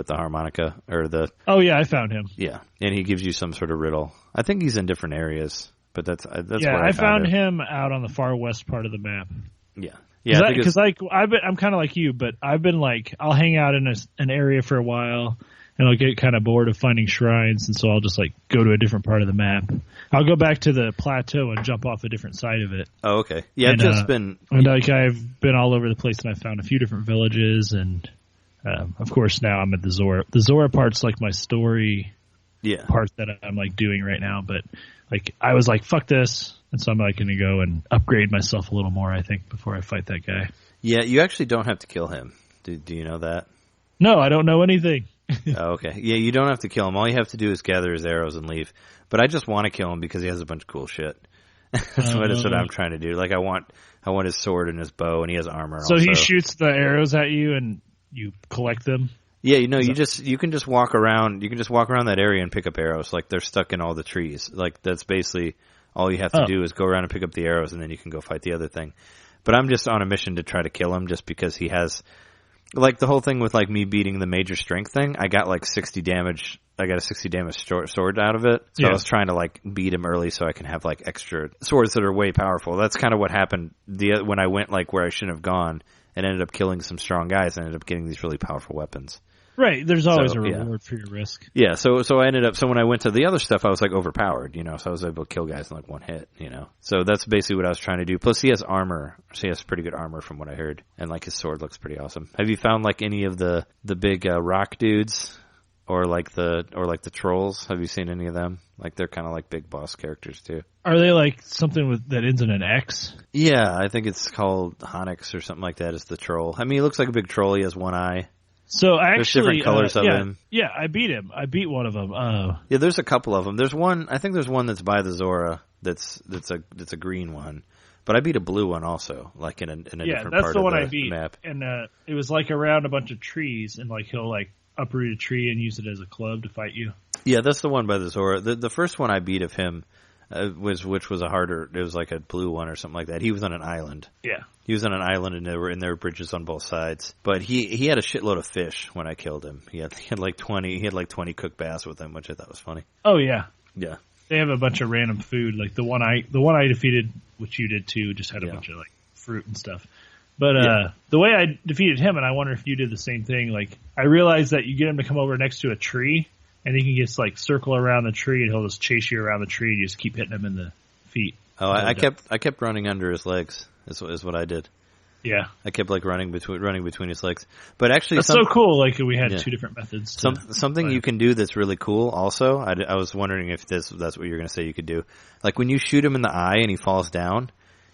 harmonica or the. Oh yeah, I found him. Yeah, and he gives you some sort of riddle. I think he's in different areas, but that's yeah. where I found him out on the far west part of the map. Yeah. Yeah, because I'm kind of like you, but I've been like I'll hang out in an area for a while, and I'll get kind of bored of finding shrines, and so I'll just like go to a different part of the map. I'll go back to the plateau and jump off a different side of it. Oh, okay. Yeah, I've just been. And like I've been all over the place, and I found a few different villages, and of course now I'm at the Zora. The Zora part's like my story. Yeah. Part that I'm like doing right now, but like I was like fuck this. And so I'm like going to go and upgrade myself a little more, I think, before I fight that guy. Yeah, you actually don't have to kill him. Do you know that? No, I don't know anything. Oh, okay. Yeah, you don't have to kill him. All you have to do is gather his arrows and leave. But I just want to kill him because he has a bunch of cool shit. That's what I'm trying to do. Like I want his sword and his bow, and he has armor. So also. He shoots the arrows at you, and you collect them. Yeah, you can just walk around. You can just walk around that area and pick up arrows. Like they're stuck in all the trees. Like that's basically. All you have to do is go around and pick up the arrows, and then you can go fight the other thing. But I'm just on a mission to try to kill him, just because he has Like the whole thing with like me beating the major strength thing, I got like 60 damage. I got a 60 damage sword out of it. So I was trying to like beat him early so I can have like extra swords that are way powerful. That's kind of what happened when I went like where I shouldn't have gone and ended up killing some strong guys and ended up getting these really powerful weapons. Right, there's always a reward for your risk. Yeah, so I ended up, so when I went to the other stuff, I was like overpowered, so I was able to kill guys in like one hit, So that's basically what I was trying to do. Plus he has armor, so he has pretty good armor from what I heard, and like his sword looks pretty awesome. Have you found like any of the big rock dudes, or like the trolls? Have you seen any of them? Like they're kind of like big boss characters too. Are they like something that ends in an X? Yeah, I think it's called Honix or something like that is the troll. I mean, he looks like a big troll, he has one eye. So actually, there's different colors of him. Yeah, I beat him. I beat one of them. Yeah, there's a couple of them. There's one. I think there's one that's by the Zora. That's a green one. But I beat a blue one also, like in a different part of the map. Yeah, that's the one I beat. And it was like around a bunch of trees, and like he'll like uproot a tree and use it as a club to fight you. Yeah, that's the one by the Zora. The first one I beat of him which was a harder. It was like a blue one or something like that. He was on an island. Yeah. He was on an island, and there were bridges on both sides. But he had a shitload of fish when I killed him. He had like 20 cooked bass with him, which I thought was funny. Oh yeah, yeah. They have a bunch of random food. Like the one I defeated, which you did too, just had a bunch of like fruit and stuff. But the way I defeated him, and I wonder if you did the same thing. Like I realized that you get him to come over next to a tree, and he can just like circle around the tree, and he'll just chase you around the tree, and you just keep hitting him in the feet. Oh, I kept running under his legs. Is what I did. Yeah, I kept like running between his legs. But actually, that's so cool. Like we had two different methods. Something you can do that's really cool. Also, I was wondering if that's what you're going to say you could do. Like when you shoot him in the eye and he falls down,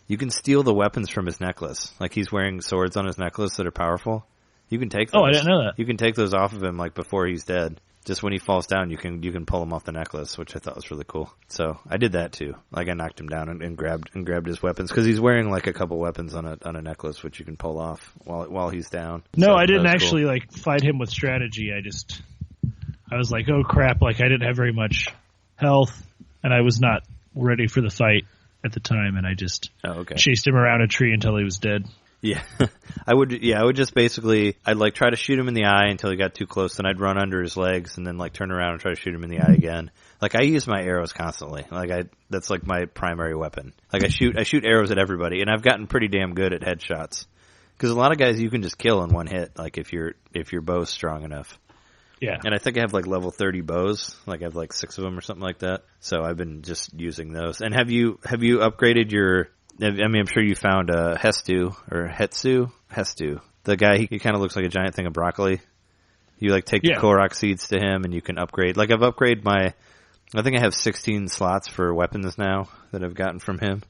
you can steal the weapons from his necklace. Like he's wearing swords on his necklace that are powerful. You can take those. Oh, I didn't know that. You can take those off of him like before he's dead. Just when he falls down, you can pull him off the necklace, which I thought was really cool. So I did that too. Like I knocked him down and grabbed his weapons because he's wearing like a couple weapons on a necklace, which you can pull off while he's down. No, so I didn't actually like fight him with strategy. I was like, oh crap! Like I didn't have very much health, and I was not ready for the fight at the time, and I just chased him around a tree until he was dead. Yeah, I would just basically, I'd like try to shoot him in the eye until he got too close, then I'd run under his legs and then like turn around and try to shoot him in the eye again. Like I use my arrows constantly. That's like my primary weapon. Like I shoot arrows at everybody, and I've gotten pretty damn good at headshots. Cause a lot of guys you can just kill in one hit, like if your bow's strong enough. Yeah. And I think I have like level 30 bows. Like I have like 6 of them or something like that. So I've been just using those. And have you upgraded your, I mean, I'm sure you found Hestu. The guy, he kind of looks like a giant thing of broccoli. You like take the Korok seeds to him, and you can upgrade. Like I've upgraded I think I have 16 slots for weapons now that I've gotten from him.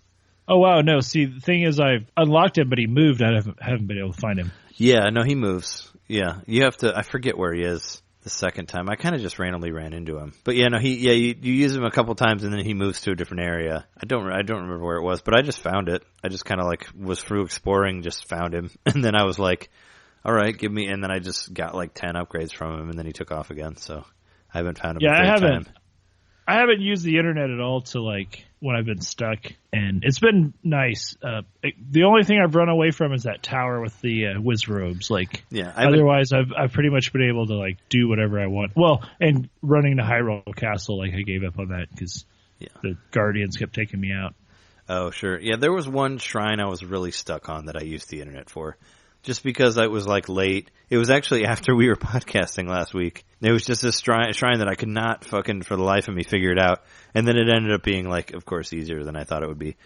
Oh wow, no. See, the thing is, I've unlocked him, but he moved. I haven't been able to find him. Yeah, no, he moves. Yeah, you have to. I forget where he is. The second time, I kind of just randomly ran into him. But yeah, no, you use him a couple times and then he moves to a different area. I don't remember where it was, but I just found it. I just kind of like was through exploring, just found him, and then I was like, all right, give me, and then I just got like 10 upgrades from him, and then he took off again. So I haven't found him. Yeah, I haven't used the internet at all to like when I've been stuck, and it's been nice. The only thing I've run away from is that tower with the whiz robes. Like, otherwise I've pretty much been able to like do whatever I want. Well, and running to Hyrule Castle, like I gave up on that because the Guardians kept taking me out. Oh, sure. Yeah, there was one shrine I was really stuck on that I used the internet for. Just because I was like late. It was actually after we were podcasting last week. It was just a shrine that I could not fucking for the life of me figure it out. And then it ended up being like, of course, easier than I thought it would be.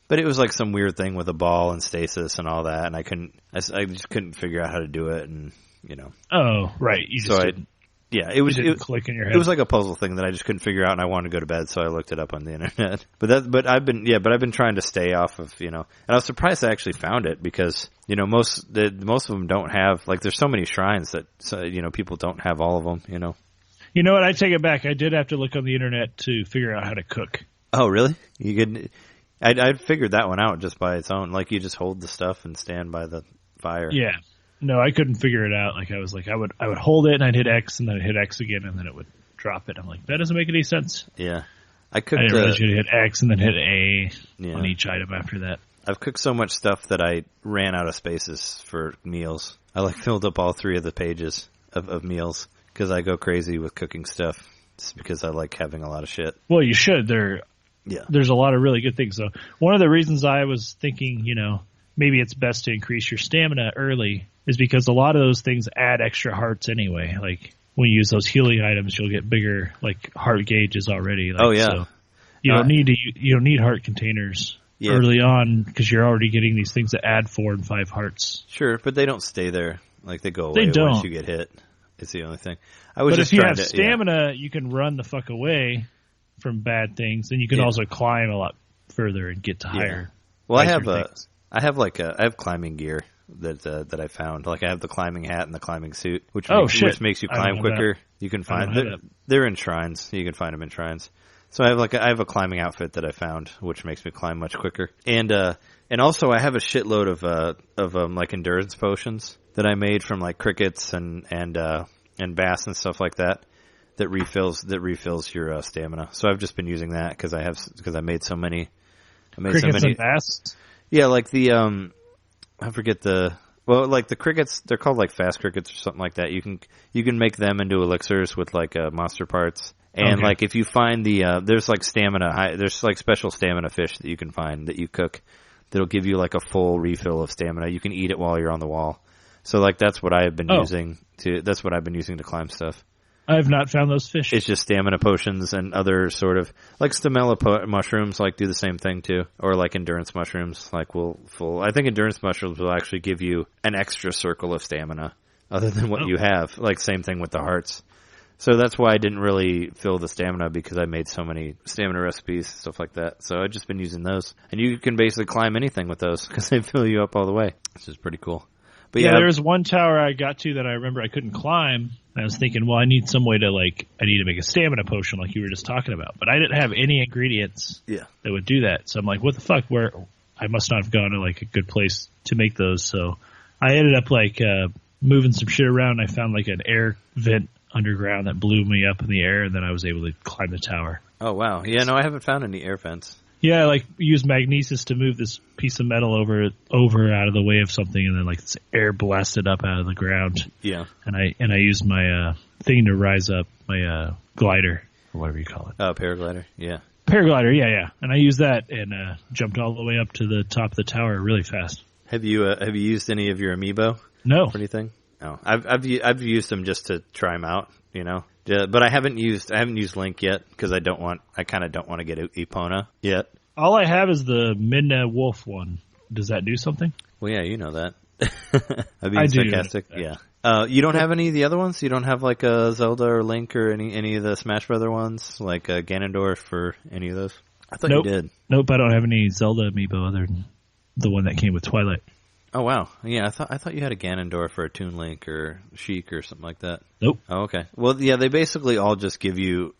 But it was like some weird thing with a ball and stasis and all that. And I just couldn't figure out how to do it. And, Oh, right. You just didn't. Yeah, it was click in your head. It was like a puzzle thing that I just couldn't figure out, and I wanted to go to bed, so I looked it up on the internet. But I've been trying to stay off of, and I was surprised I actually found it because, most of them don't have, like, there's so many shrines that, people don't have all of them, You know what? I take it back. I did have to look on the internet to figure out how to cook. Oh, really? You could? I figured that one out just by its own. Like, you just hold the stuff and stand by the fire. Yeah. No, I couldn't figure it out. Like I was like, I would hold it and I'd hit X and then I'd hit X again and then it would drop it. I'm like, that doesn't make any sense. Yeah, I didn't realize you'd hit X and then hit A on each item after that. I've cooked so much stuff that I ran out of spaces for meals. I like filled up all 3 of the pages of meals because I go crazy with cooking stuff. Just because I like having a lot of shit. Well, you should. There's a lot of really good things. So one of the reasons I was thinking, maybe it's best to increase your stamina early is because a lot of those things add extra hearts anyway. Like when you use those healing items, you'll get bigger like heart gauges already. Like, so you don't need heart containers early on because you're already getting these things that add 4 and 5 hearts. Sure, but they don't stay there. Like they go away once you get hit. It's the only thing. But if you have stamina, you can run the fuck away from bad things, and you can also climb a lot further and get to higher. Well, I have climbing gear that I found. Like I have the climbing hat and the climbing suit, which makes you climb quicker. You can find they're in shrines. You can find them in shrines. So I have a climbing outfit that I found, which makes me climb much quicker. And also I have a shitload of like endurance potions that I made from like crickets and bass and stuff like that. That refills your stamina. So I've just been using that because I made so many. Crickets and bass. Yeah, like the I forget like the crickets. They're called like fast crickets or something like that. You can make them into elixirs with like monster parts. And like if you find there's like there's like special stamina fish that you can find that you cook that'll give you like a full refill of stamina. You can eat it while you're on the wall. So like that's what I've been using to climb stuff. I have not found those fish. It's just stamina potions and other sort of like stamella mushrooms like do the same thing too, or like endurance mushrooms I think endurance mushrooms will actually give you an extra circle of stamina other than what you have. Like same thing with the hearts. So that's why I didn't really fill the stamina because I made so many stamina recipes, stuff like that. So I've just been using those. And you can basically climb anything with those because they fill you up all the way, which is pretty cool. But there was one tower I got to that I remember I couldn't climb. I was thinking, well, I need some way to I need to make a stamina potion like you were just talking about. But I didn't have any ingredients that would do that. So I'm like, what the fuck? I must not have gone to like a good place to make those. So I ended up moving some shit around. I found like an air vent underground that blew me up in the air, and then I was able to climb the tower. Oh, wow. Yeah, no, I haven't found any air vents. Yeah, I used magnesis to move this piece of metal over out of the way of something, and then this air blasted up out of the ground. Yeah. And I used my thing to rise up, my glider, or whatever you call it. Oh, paraglider, yeah. Paraglider, yeah. And I used that and jumped all the way up to the top of the tower really fast. Have you used any of your amiibo? No. For anything? No. I've used them just to try them out, but I haven't used Link yet because I kind of don't want to get Epona yet. All I have is the Midna Wolf one. Does that do something? Well, yeah, you know that. I'm being sarcastic. Yeah. You don't have any of the other ones? You don't have like a Zelda or Link or any of the Smash Brother ones, like Ganondorf or any of those? I thought you did. Nope, I don't have any Zelda amiibo other than the one that came with Twilight. Oh wow, yeah. I thought you had a Ganondorf or a Toon Link or Sheik or something like that. Nope. Oh, okay. Well, yeah, they basically all just give you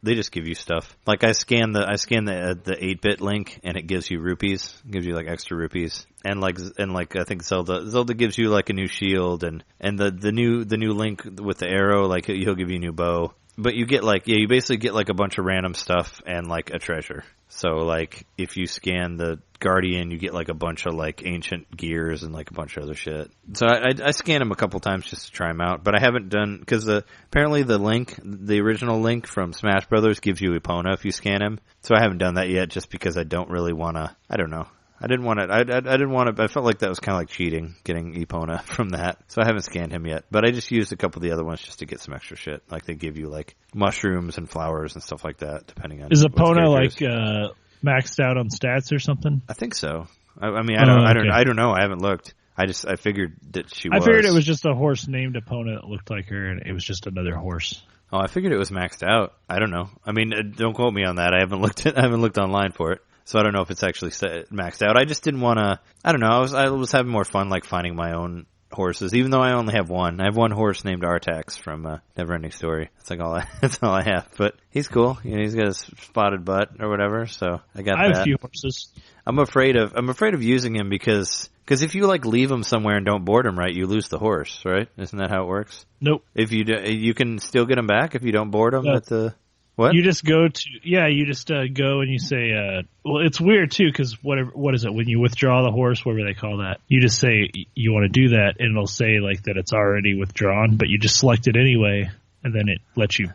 stuff. Like I scan the 8-bit Link and it gives you rupees, gives you like extra rupees, and like I think Zelda gives you like a new shield and the new Link with the arrow, like he'll give you a new bow. But you get you basically get like a bunch of random stuff and like a treasure. So like if you scan the Guardian, you get like a bunch of like ancient gears and like a bunch of other shit. So I scanned them a couple times just to try them out, but I haven't done because apparently the original Link from Smash Brothers gives you Epona if you scan him. So I haven't done that yet just because I don't really want to. I don't know. I didn't want to. I didn't want to. I felt like that was kind of like cheating, getting Epona from that. So I haven't scanned him yet. But I just used a couple of the other ones just to get some extra shit. Like they give you like mushrooms and flowers and stuff like that, depending on. Is Epona maxed out on stats or something? I think so. I mean, I don't know. I haven't looked. I figured that she was. I figured it was just a horse named Epona that looked like her, and it was just another horse. Oh, I figured it was maxed out. I don't know. I mean, don't quote me on that. I haven't looked online for it. So I don't know if it's actually maxed out. I just didn't want to. I don't know. I was having more fun like finding my own horses, even though I only have one. I have one horse named Artax from Neverending Story. That's all I have. But he's cool. He's got a spotted butt or whatever. So I got that. I have a few horses. I'm afraid of using him because if you like leave him somewhere and don't board him right, you lose the horse, right? Isn't that how it works? Nope. If you can still get him back if you don't board him at the. What? You just go to you just go and you say well, it's weird too because what is it when you withdraw the horse? Whatever they call that, you just say you want to do that, and it'll say like that it's already withdrawn, but you just select it anyway, and then it lets you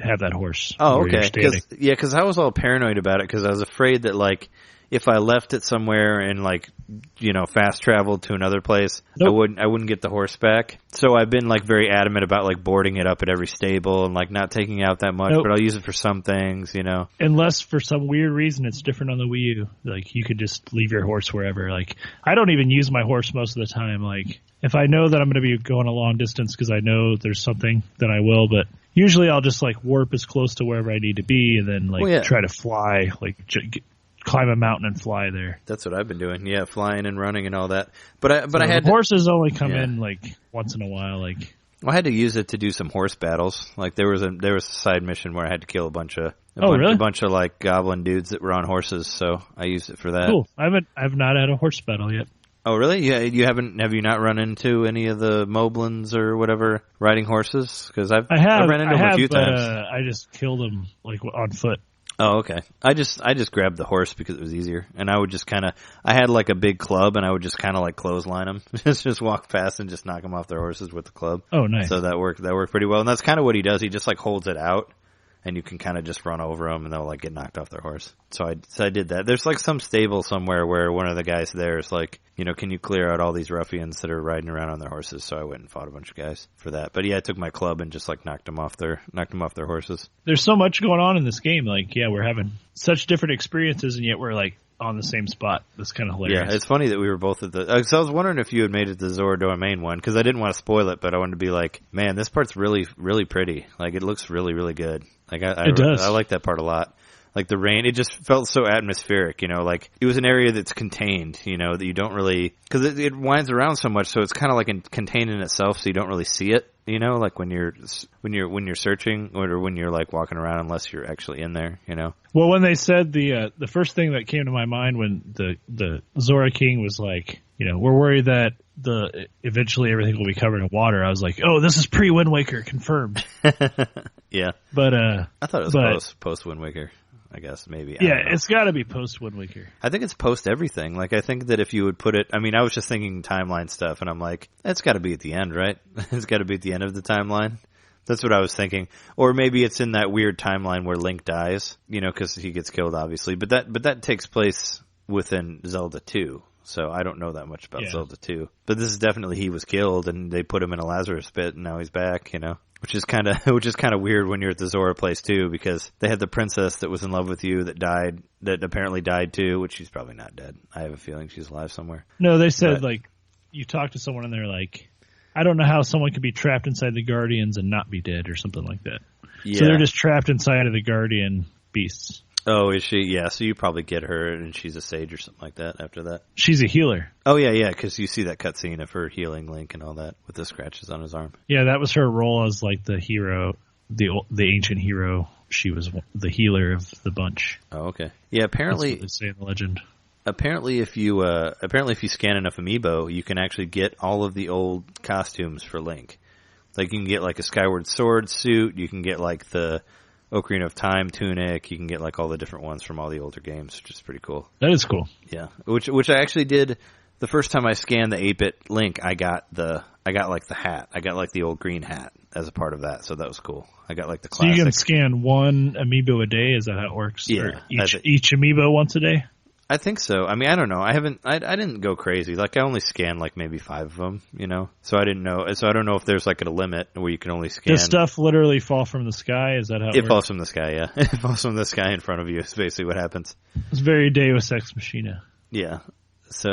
have that horse. Oh, okay. Because I was all paranoid about it because I was afraid that like if I left it somewhere and like fast traveled to another place, nope. I wouldn't get the horse back. So I've been like very adamant about like boarding it up at every stable and like not taking out that much, but I'll use it for some things, Unless for some weird reason it's different on the Wii U. Like you could just leave your horse wherever. Like I don't even use my horse most of the time. Like if I know that I'm going to be going a long distance because I know there's something, then I will. But usually I'll just like warp as close to wherever I need to be and then like try to fly, like climb a mountain and fly there. That's what I've been doing. Yeah, flying and running and all that. But I had horses only come in like once in a while. Like I had to use it to do some horse battles. Like there was a side mission where I had to kill a bunch of like goblin dudes that were on horses. So I used it for that. Cool. I've not had a horse battle yet. Oh really? Yeah, have you not run into any of the moblins or whatever riding horses? Because I ran into them a few times. I just killed them like on foot. Oh, okay. I just grabbed the horse because it was easier, and I would just I had like a big club, and I would just kind of like clothesline them, just walk past and just knock them off their horses with the club. Oh, nice. So that worked pretty well, and that's kind of what he does. He just like holds it out, and you can kind of just run over them, and they'll like get knocked off their horse. So I did that. There's like some stable somewhere where one of the guys there is like, can you clear out all these ruffians that are riding around on their horses? So I went and fought a bunch of guys for that. But yeah, I took my club and just like knocked them off their horses. There's so much going on in this game. Like, we're having such different experiences, and yet we're like on the same spot. That's kind of hilarious. Yeah, it's funny that we were both at the. So I was wondering if you had made it to the NintenDomain one because I didn't want to spoil it, but I wanted to be like, man, this part's really, really pretty. Like it looks really, really good. Like it does. I like that part a lot. Like the rain, it just felt so atmospheric, like it was an area that's contained, that you don't really, cause it winds around so much, so it's kind of like contained in itself, so you don't really see it, like when you're searching or when you're like walking around unless you're actually in there, Well, when they said the first thing that came to my mind when the Zora King was like, we're worried that eventually everything will be covered in water. I was like, oh, this is pre-Wind Waker, confirmed. Yeah. But, I thought it was post Wind Waker. I guess maybe. It's got to be post Wind Waker. I think it's post everything. Like I think that if you would put it, I was just thinking timeline stuff, and I'm like, it's got to be at the end, right? It's got to be at the end of the timeline. That's what I was thinking. Or maybe it's in that weird timeline where Link dies, because he gets killed, obviously. But that takes place within Zelda 2. So I don't know that much about Zelda 2. But this is definitely he was killed, and they put him in a Lazarus pit, and now he's back, Which is kind of weird when you're at the Zora place too, because they had the princess that was in love with you that apparently died too, which she's probably not dead. I have a feeling she's alive somewhere. No, they said like you talk to someone and they're like, I don't know how someone could be trapped inside the Guardians and not be dead or something like that. Yeah. So they're just trapped inside of the Guardian beasts. Oh, is she? Yeah, so you probably get her, and she's a sage or something like that after that. She's a healer. Oh, yeah, because you see that cutscene of her healing Link and all that with the scratches on his arm. Yeah, that was her role as, like, the hero, the ancient hero. She was the healer of the bunch. Oh, okay. Yeah, apparently... That's what they say in the legend. Apparently, if you scan enough amiibo, you can actually get all of the old costumes for Link. Like, you can get, like, a Skyward Sword suit, you can get, like, the... Ocarina of Time tunic. You can get like all the different ones from all the older games, which is pretty cool. That is cool. Yeah, which I actually did the first time I scanned the 8-bit Link. I got like the hat. I got like the old green hat as a part of that, so that was cool. I got like the classic. So you can scan one amiibo a day? Is that how it works? Yeah. Or each amiibo once a day? I think so. I don't know. I didn't go crazy. Like I only scanned like maybe 5 of them, So I didn't know. So I don't know if there's like a limit where you can only scan. Does stuff literally fall from the sky? Is that how it works? Falls from the sky, yeah. It falls from the sky in front of you is basically what happens. It's very Deus Ex Machina. Yeah. So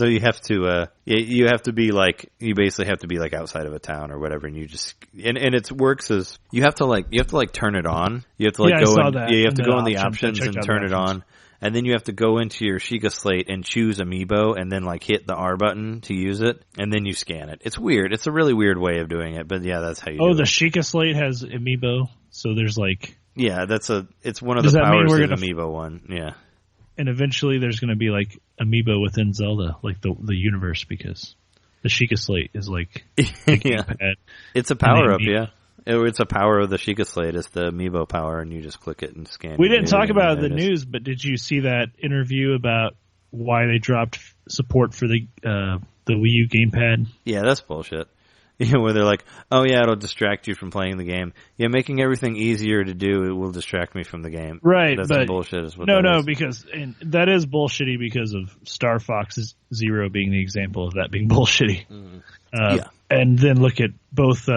you have to, you have to be like, you basically have to be like outside of a town or whatever, and you just, and it works as, you have to like turn it on. You have to like you have to go in the options and turn it on. And then you have to go into your Sheikah Slate and choose Amiibo and then like hit the R button to use it. And then you scan it. It's weird. It's a really weird way of doing it. But yeah, that's how you do it. Oh, the Sheikah Slate has Amiibo. So there's like... Yeah, it's one of the powers of the Amiibo one. Yeah. And eventually there's going to be like Amiibo within Zelda, like the universe, because the Sheikah Slate is like... Yeah. It's a power up, yeah. It's a power of the Sheikah Slate. It's the amiibo power, and you just click it and scan. We didn't talk about the news, but did you see that interview about why they dropped support for the Wii U gamepad? Yeah, that's bullshit. Where they're like, oh yeah, it'll distract you from playing the game. Yeah, making everything easier to do, it will distract me from the game. Right, that's but bullshit. Is what no, that is. because that is bullshitty because of Star Fox Zero being the example of that being bullshitty. Yeah, and then look at both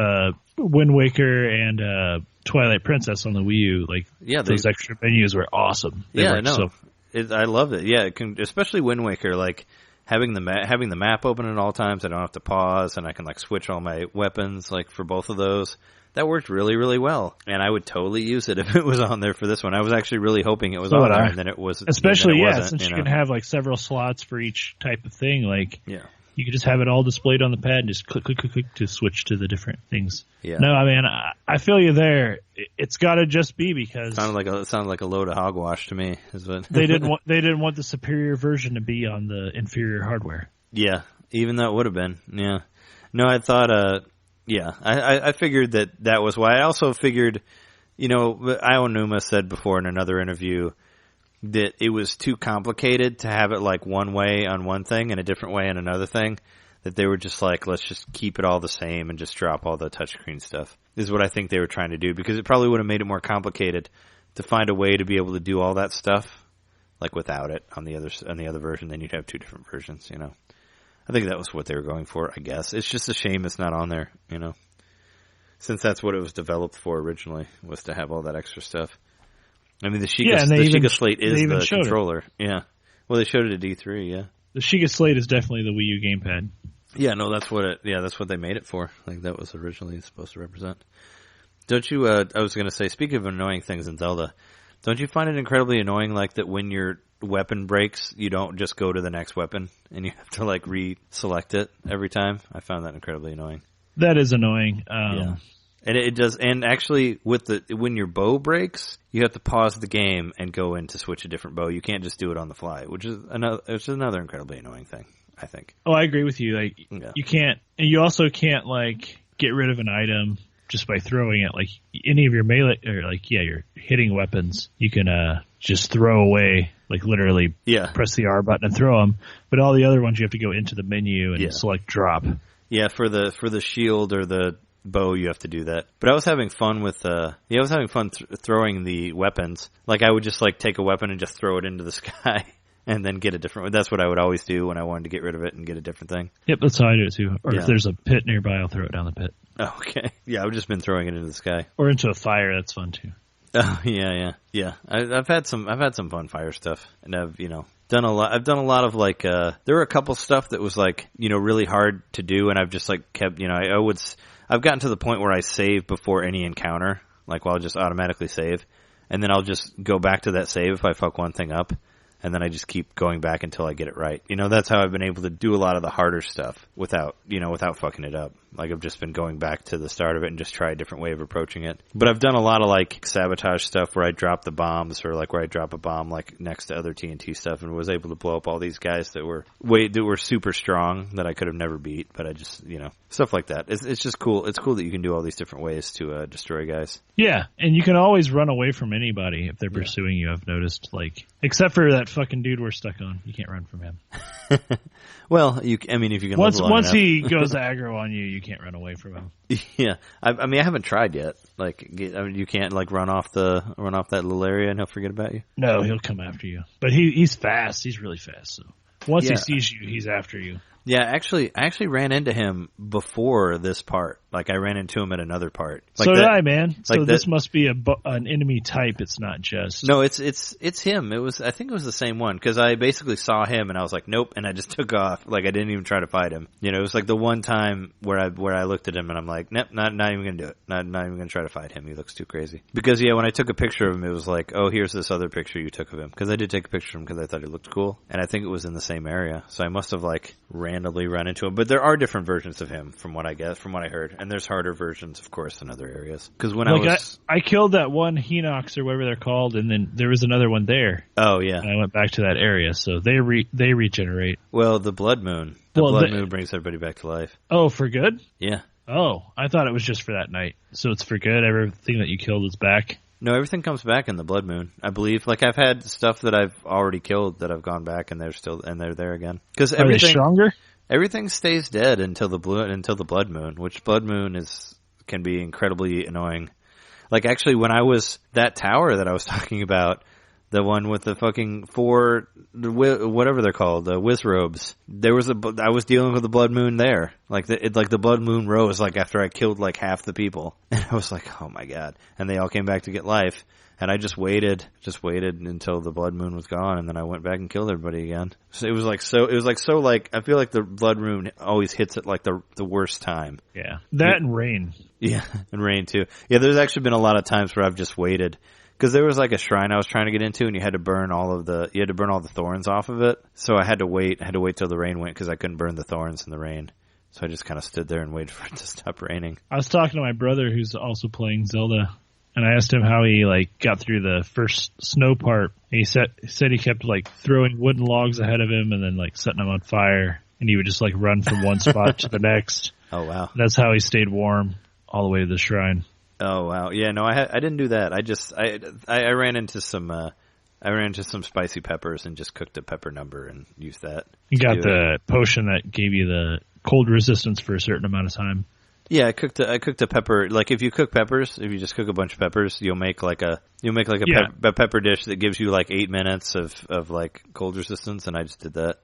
Wind Waker and Twilight Princess on the Wii U. Like, those extra menus were awesome. I love it. Yeah, especially Wind Waker. Like, having the map open at all times, I don't have to pause, and I can like switch all my weapons like for both of those. That worked really, really well, and I would totally use it if it was on there for this one. I was actually really hoping it was on there, and then it was. Especially, since you can have like several slots for each type of thing. Like, you could just have it all displayed on the pad and just click to switch to the different things. Yeah. No, I mean, I feel you there. It's got to just be because it sounded like a load of hogwash to me. Is what they didn't want the superior version to be on the inferior hardware. Yeah, even that would have been. Yeah. No, I thought. I figured that was why. I also figured, Ionuma said before in another interview that it was too complicated to have it like one way on one thing and a different way on another thing, that they were just like, let's just keep it all the same and just drop all the touchscreen stuff, is what I think they were trying to do, because it probably would have made it more complicated to find a way to be able to do all that stuff like without it on the other version. Then you'd have two different versions, I think that was what they were going for, I guess. It's just a shame it's not on there, since that's what it was developed for originally, was to have all that extra stuff. I mean, the Sheikah Slate is the controller. Yeah. Well, they showed it at E3, yeah. The Sheikah Slate is definitely the Wii U gamepad. Yeah, no, that's what they made it for. Like, that was originally supposed to represent. Don't you, I was going to say, speaking of annoying things in Zelda, don't you find it incredibly annoying, like, that when your weapon breaks, you don't just go to the next weapon, and you have to, like, re-select it every time? I found that incredibly annoying. That is annoying. Yeah. And it does, and actually, when your bow breaks, you have to pause the game and go in to switch a different bow. You can't just do it on the fly, which is another incredibly annoying thing, I think. Oh, I agree with you. Like, you can't, and you also can't like get rid of an item just by throwing it. Like, any of your melee, or like, your hitting weapons, you can just throw away, like literally press the R button and throw them. But all the other ones, you have to go into the menu and select drop. Yeah, for the shield or the bow, you have to do that. But I was having fun with throwing the weapons. Like, I would just like take a weapon and just throw it into the sky and then get a different one. That's what I would always do when I wanted to get rid of it and get a different thing. Yep, that's how I do it too. Or if there's a pit nearby, I'll throw it down the pit. Oh, okay. Yeah, I've just been throwing it into the sky. Or into a fire, that's fun too. Oh, yeah. I've had some fun fire stuff, and I've done a lot. I've done a lot of like there were a couple stuff that was like really hard to do, and I've just like kept I've gotten to the point where I save before any encounter. Like, I'll just automatically save, and then I'll just go back to that save if I fuck one thing up, and then I just keep going back until I get it right. That's how I've been able to do a lot of the harder stuff without fucking it up. Like, I've just been going back to the start of it and just try a different way of approaching it. But I've done a lot of like sabotage stuff where I drop the bombs, or like where I drop a bomb like next to other TNT stuff, and was able to blow up all these guys that were super strong that I could have never beat. But I just stuff like that. It's just cool. It's cool that you can do all these different ways to destroy guys. Yeah, and you can always run away from anybody if they're pursuing you. I've noticed, like, except for that fucking dude we're stuck on. You can't run from him. Well, if you can once he goes aggro on you, you can't run away from him. Yeah, I mean, I haven't tried yet. Like, you can't like run off that little area and he'll forget about you. No, he'll come after you. But he's fast. He's really fast. So once he sees you, he's after you. Yeah, I actually ran into him before this part. Like, I ran into him at another part. Like, so did I, man. So this must be an enemy type. It's not just. No, it's him. I think it was the same one, because I basically saw him and I was like, nope, and I just took off. Like, I didn't even try to fight him. It was like the one time where I looked at him and I'm like, nope, not even gonna do it. Not even gonna try to fight him. He looks too crazy. Because when I took a picture of him, it was like, oh, here's this other picture you took of him. Because I did take a picture of him because I thought he looked cool, and I think it was in the same area. So I must have like randomly run into him. But there are different versions of him from what I heard, and there's harder versions, of course, in other areas. Because when I killed that one Hinox or whatever they're called, and then there was another one there. Oh yeah, and I went back to that area, so they regenerate. Well, the Blood Moon, Moon brings everybody back to life. Oh, for good? Yeah. Oh, I thought it was just for that night. So it's for good. Everything that you killed is back. No, everything comes back in the Blood Moon, I believe. Like I've had stuff that I've already killed that have gone back and they're there again. Because Are they stronger? Everything stays dead until the Blood Moon, which Blood Moon can be incredibly annoying. Like actually, when I was that tower that I was talking about, the one with the fucking whatever they're called, the Wizrobes. I was dealing with the Blood Moon there. Like the Blood Moon rose like after I killed like half the people, and I was like, oh my god! And they all came back to get life, and I just waited until the Blood Moon was gone, and then I went back and killed everybody again. So it was like I feel like the Blood Moon always hits at like the worst time. Yeah, that and rain. Yeah, and rain too. Yeah, there's actually been a lot of times where I've just waited. Because there was like a shrine I was trying to get into, and you had to burn all the thorns off of it. So I had to wait till the rain went because I couldn't burn the thorns in the rain. So I just kind of stood there and waited for it to stop raining. I was talking to my brother who's also playing Zelda, and I asked him how he like got through the first snow part. And he said he kept like throwing wooden logs ahead of him and then like setting them on fire, and he would just like run from one spot to the next. Oh wow! That's how he stayed warm all the way to the shrine. Oh wow! Yeah, no, I didn't do that. I ran into some spicy peppers and just cooked a pepper number and used that. You got the potion that gave you the cold resistance for a certain amount of time. Yeah, I cooked a pepper. Like if you cook peppers, if you just cook a bunch of peppers, you'll make like a pepper dish that gives you like 8 minutes of like cold resistance, and I just did that.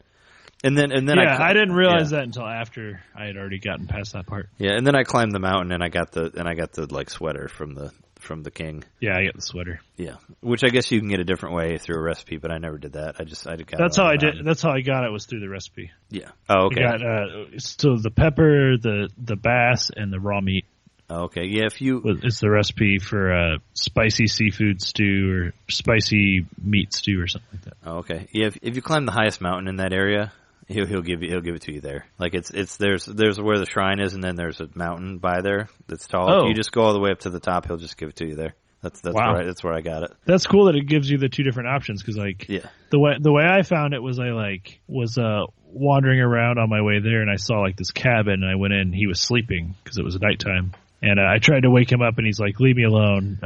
And then I didn't realize that until after I had already gotten past that part. Yeah, and then I climbed the mountain and I got the like sweater from the king. Yeah, I got the sweater. Yeah, which I guess you can get a different way through a recipe, but I never did that. That's how I did. That's how I got it, was through the recipe. Yeah. Oh, okay. I got so the pepper, the bass, and the raw meat. Oh, okay. Yeah, it's the recipe for a spicy seafood stew or spicy meat stew or something like that. Oh, okay. Yeah, if you climb the highest mountain in that area, he'll give it to you there. Like there's where the shrine is, and then there's a mountain by there that's tall. Oh. If you just go all the way up to the top, he'll just give it to you there. That's wow. That's where I got it. That's cool that it gives you the two different options, because like the way I found it was I like was wandering around on my way there, and I saw like this cabin, and I went in. He was sleeping because it was nighttime. And I tried to wake him up, and he's like, leave me alone.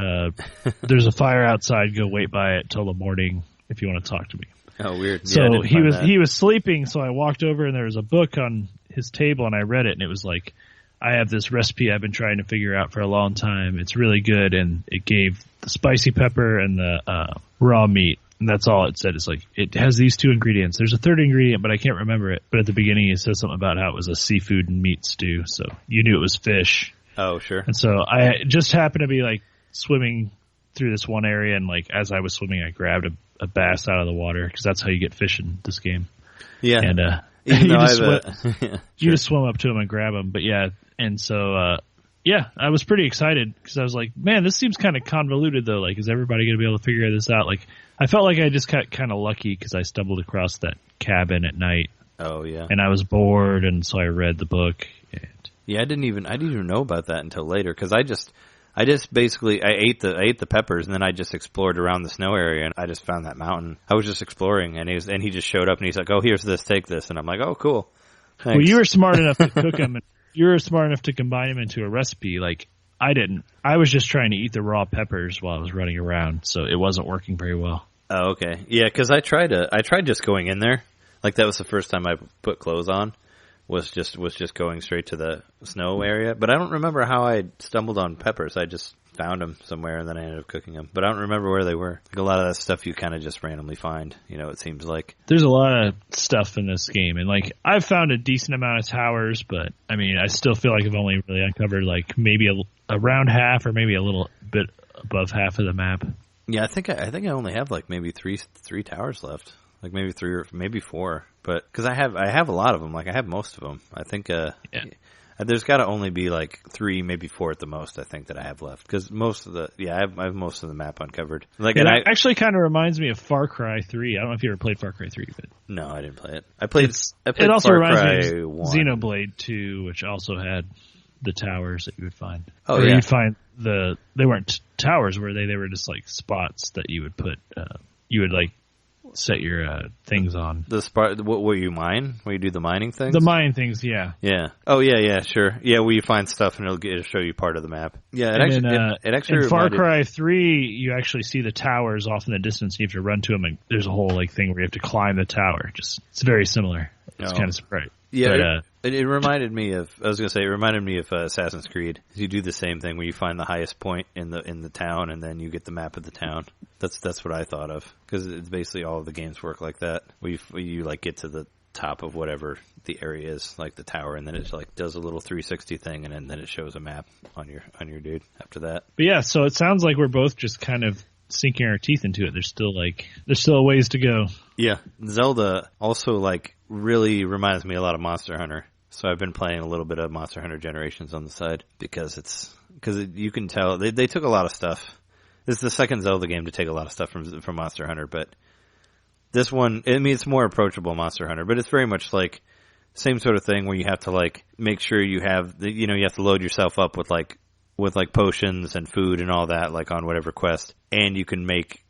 There's a fire outside. Go wait by it till the morning if you want to talk to me. Oh, weird. So he was sleeping, so I walked over, and there was a book on his table, and I read it, and it was like, I have this recipe I've been trying to figure out for a long time. It's really good, and it gave the spicy pepper and the raw meat. And that's all it said. It's like, it has these two ingredients. There's a third ingredient, but I can't remember it. But at the beginning, it says something about how it was a seafood and meat stew, so you knew it was fish. Oh, sure. And so I just happened to be like swimming through this one area, and like as I was swimming, I grabbed a bass out of the water, because that's how you get fish in this game. Yeah. And you just swim up to him and grab him. But yeah, and so I was pretty excited, because I was like, man, this seems kind of convoluted though. Like, is everybody going to be able to figure this out? Like, I felt like I just got kind of lucky because I stumbled across that cabin at night. Oh yeah. And I was bored, and so I read the book. Yeah, I didn't even know about that until later, because I just basically ate the peppers, and then I just explored around the snow area, and I just found that mountain. I was just exploring, and he just showed up, and he's like, "Oh, here's this, take this," and I'm like, "Oh, cool." Thanks. Well, you were smart enough to cook them, and you were smart enough to combine them into a recipe. Like I didn't. I was just trying to eat the raw peppers while I was running around, so it wasn't working very well. Oh, okay, yeah, because I tried just going in there. Like that was the first time I put clothes on. Was just going straight to the snow area, but I don't remember how I stumbled on peppers. I just found them somewhere, and then I ended up cooking them. But I don't remember where they were. Like a lot of that stuff you kind of just randomly find. You know, it seems like there's a lot of stuff in this game, and like I've found a decent amount of towers, but I mean, I still feel like I've only really uncovered like maybe around half, or maybe a little bit above half of the map. Yeah, I think I only have like maybe three towers left. Like maybe 3 or maybe 4, but because I have a lot of them. Like I have most of them. I think there's got to only be like 3, maybe 4 at the most. I think that I have left, because most of I have most of the map uncovered. Like it actually kind of reminds me of Far Cry 3. I don't know if you ever played Far Cry 3, but no, I didn't play it. I played it also Far reminds Cry me of 1. Xenoblade 2, which also had the towers that you would find. Oh, or yeah. You'd find they weren't towers, were they? They were just like spots that you would put. You would like set your things on. What you mine? Where you do the mining things? The mining things, yeah. Yeah. Oh, yeah, sure. Yeah, where you find stuff and it'll show you part of the map. Yeah, it actually in Far Cry 3, you actually see the towers off in the distance. You have to run to them, and there's a whole thing where you have to climb the tower. It's very similar. It's kind of surprising. Yeah, but, it reminded me of. I was going to say it reminded me of Assassin's Creed. You do the same thing where you find the highest point in the town, and then you get the map of the town. That's what I thought of, because it's basically all of the games work like that. Where you like get to the top of whatever the area is, like the tower, and then it like does a little 360 thing, and then it shows a map on your dude after that. But yeah, so it sounds like we're both just kind of sinking our teeth into it. There's still a ways to go. Yeah, Zelda also really reminds me a lot of Monster Hunter. So I've been playing a little bit of Monster Hunter Generations on the side because you can tell they took a lot of stuff. This is the second Zelda game to take a lot of stuff from Monster Hunter, but this one, I mean, it's more approachable Monster Hunter, but it's very much like same sort of thing where you have to make sure you have you have to load yourself up with potions and food and all that on whatever quest, and you can make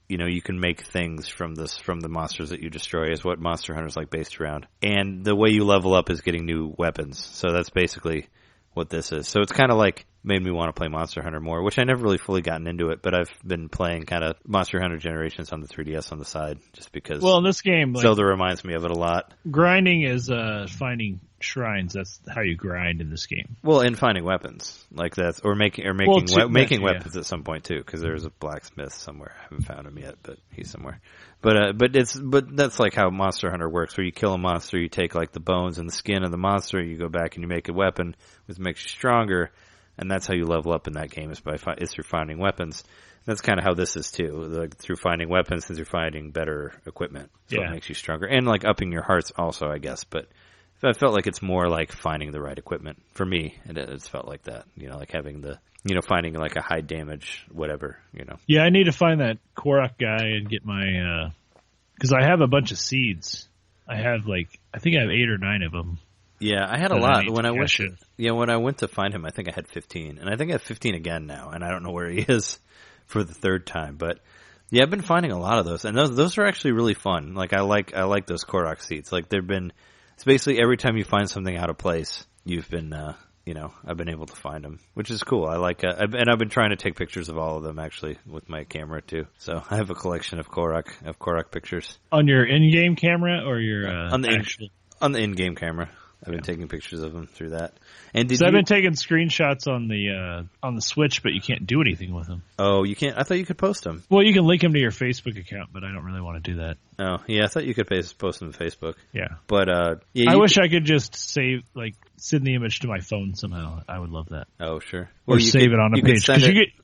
things from the monsters that you destroy is what Monster Hunter's based around. And the way you level up is getting new weapons. So that's basically what this is. So it's kind of made me want to play Monster Hunter more, which I never really fully gotten into it, but I've been playing kind of Monster Hunter Generations on the 3DS on the side just because. Well, in this game, Zelda reminds me of it a lot. Grinding is finding shrines. That's how you grind in this game. Well, and finding weapons or making weapons at some point too, because there's a blacksmith somewhere. I haven't found him yet, but he's somewhere. But that's how Monster Hunter works. Where you kill a monster, you take the bones and the skin of the monster, you go back and you make a weapon, which makes you stronger, and that's how you level up in that game is through finding weapons. That's kind of how this is too, through finding weapons and through finding better equipment. So it makes you stronger and upping your hearts also, I guess, but. I felt like it's more finding the right equipment. For me, it's felt like that. Having finding a high damage, whatever, Yeah, I need to find that Korok guy and get my, because I have a bunch of seeds. I have I think I have 8 or 9 of them. Yeah, I had a lot. When I went to find him, I think I had 15. And I think I have 15 again now, and I don't know where he is for the third time. But yeah, I've been finding a lot of those. And those are actually really fun. I like those Korok seeds. It's basically every time you find something out of place, you've been, I've been able to find them, which is cool. I like, and I've been trying to take pictures of all of them actually with my camera too. So I have a collection of Korok pictures. On your in-game camera or your on the in-game camera. I've been taking pictures of them through that. And I've been taking screenshots on the Switch, but you can't do anything with them. Oh, you can't? I thought you could post them. Well, you can link them to your Facebook account, but I don't really want to do that. Oh, yeah, I thought you could post them to Facebook. Yeah. But, I wish I could just send the image to my phone somehow. I would love that. Oh, sure. Or save it on a page.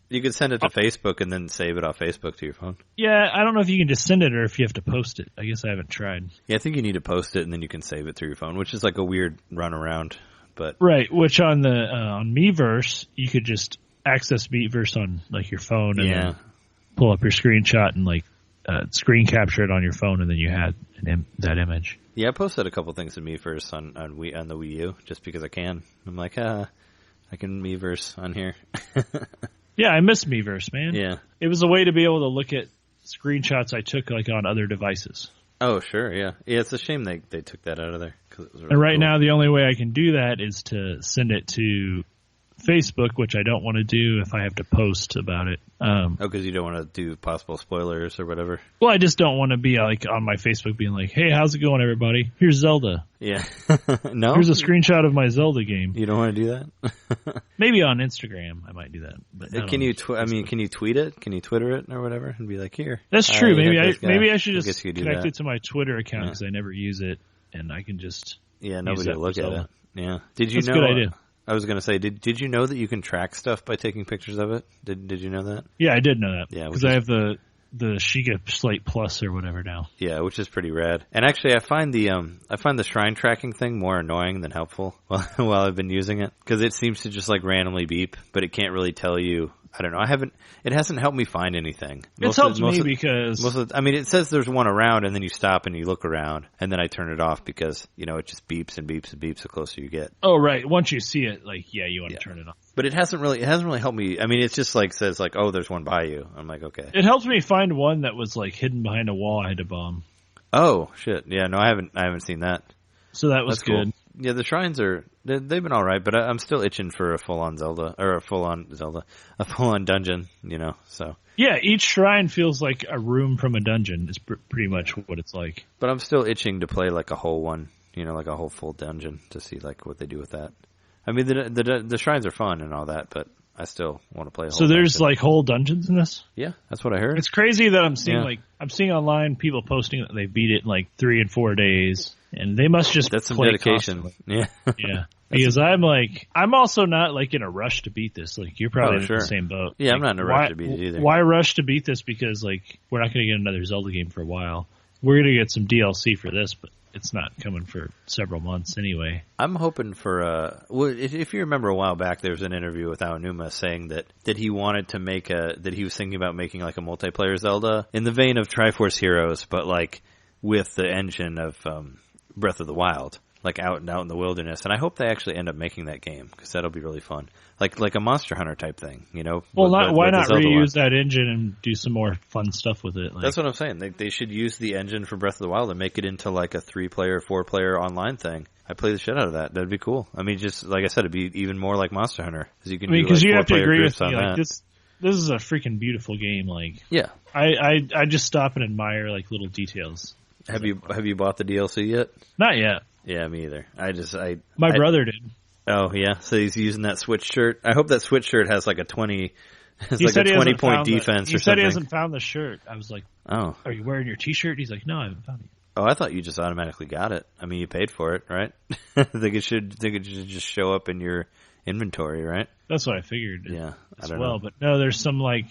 You could send it to Facebook and then save it off Facebook to your phone. Yeah, I don't know if you can just send it or if you have to post it. I guess I haven't tried. Yeah, I think you need to post it and then you can save it through your phone, which is a weird runaround. But right, which on the on Miiverse, you could just access Miiverse on your phone and then pull up your screenshot and screen capture it on your phone, and then you had that image. Yeah, I posted a couple things in Miiverse on the Wii U just because I can. I'm I can Miiverse on here. Yeah, I miss Miiverse, man. Yeah, it was a way to be able to look at screenshots I took on other devices. Oh, sure, yeah. Yeah, it's a shame they took that out of there. 'Cause it was really and right cool. now, the only way I can do that is to send it to Facebook, which I don't want to do if I have to post about it. Because you don't want to do possible spoilers or whatever? Well, I just don't want to be on my Facebook being hey, how's it going, everybody? Here's Zelda. Yeah. No? Here's a screenshot of my Zelda game. You don't want to do that? Maybe on Instagram I might do that. But can you can you tweet it? Can you Twitter it or whatever and be here? That's true. Maybe I should just connect it to my Twitter account because I never use it, and I can just nobody will look at it. Yeah. Did you That's know? A good idea. I was going to say, did you know that you can track stuff by taking pictures of it? Did you know that? Yeah, I did know that. Yeah, because I have the Sheikah Slate Plus or whatever now. Yeah, which is pretty rad. And actually, I find the shrine tracking thing more annoying than helpful while I've been using it, because it seems to just randomly beep, but it can't really tell you. I don't know. It hasn't helped me find anything. It's helped me because it says there's one around, and then you stop and you look around, and then I turn it off because it just beeps and beeps and beeps the closer you get. Oh, right. Once you see it, you want to turn it off. But it hasn't really helped me. It's just says oh, there's one by you. I'm okay. It helped me find one that was hidden behind a wall I had to bomb. Oh shit! Yeah, no, I haven't seen that. So that was That's good. Cool. Yeah, the shrines they've been all right, but I'm still itching for a full on dungeon. So. Yeah, each shrine feels like a room from a dungeon. Is pretty much what it's like. But I'm still itching to play like a whole one, like a whole full dungeon to see like what they do with that. I mean, the shrines are fun and all that, but I still want to play a whole. So there's dungeon. like whole dungeons in this? Yeah, that's what I heard. It's crazy that I'm seeing online people posting that they beat it in like 3 and 4 days, and they must just that's some play dedication. Constantly. Yeah. Because I'm also not like in a rush to beat this. Like you're probably in the same boat. Yeah, like, I'm not in a rush to beat it either. Why rush to beat this? Because like we're not going to get another Zelda game for a while. We're going to get some DLC for this, but it's not coming for several months anyway. I'm hoping for if you remember a while back, there was an interview with Aonuma saying that he wanted to make that he was thinking about making like a multiplayer Zelda in the vein of Triforce Heroes, but like with the engine of Breath of the Wild. Like out in the wilderness, and I hope they actually end up making that game because that'll be really fun, like a Monster Hunter type thing, Well, why not reuse that engine and do some more fun stuff with it? Like, that's what I'm saying. They should use the engine for Breath of the Wild and make it into like a 3-player, 4-player online thing. I play the shit out of that. That'd be cool. I mean, just like I said, it'd be even more like Monster Hunter because you can. Because you have to agree with me. Like this is a freaking beautiful game. Like, yeah, I just stop and admire like little details. Have you bought the DLC yet? Not yet. Yeah, me either. My brother did. Oh yeah, so he's using that Switch shirt. I hope that Switch shirt has like a 20. It's he like said a 20-point defense or something. He said he hasn't found the shirt. I was like, oh, are you wearing your T-shirt? He's like, no, I haven't found it. Oh, I thought you just automatically got it. I mean, you paid for it, right? I think it should just show up in your inventory, right? That's what I figured. Yeah, I don't know. But no, there's some like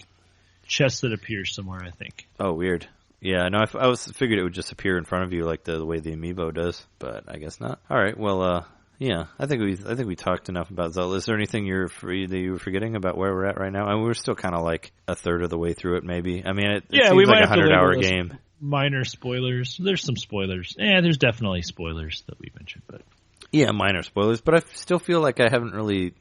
chest that appears somewhere, I think. Oh, weird. Yeah, no, I figured it would just appear in front of you like the way the amiibo does, but I guess not. All right, well, yeah, I think we talked enough about Zelda. Is there anything that you were forgetting about where we're at right now? I mean, we're still kind of like a third of the way through it, maybe. I mean, it seems we like might a 100-hour game. Minor spoilers. There's some spoilers. There's definitely spoilers that we mentioned, but yeah, minor spoilers. But I still feel like I haven't really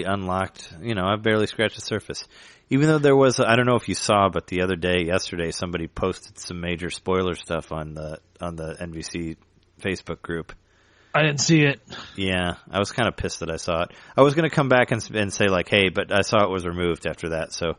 unlocked. I've barely scratched the surface. Even though there was, I don't know if you saw, but yesterday, somebody posted some major spoiler stuff on the NVC Facebook group. I didn't see it. Yeah, I was kind of pissed that I saw it. I was going to come back and say like, hey, but I saw it was removed after that. So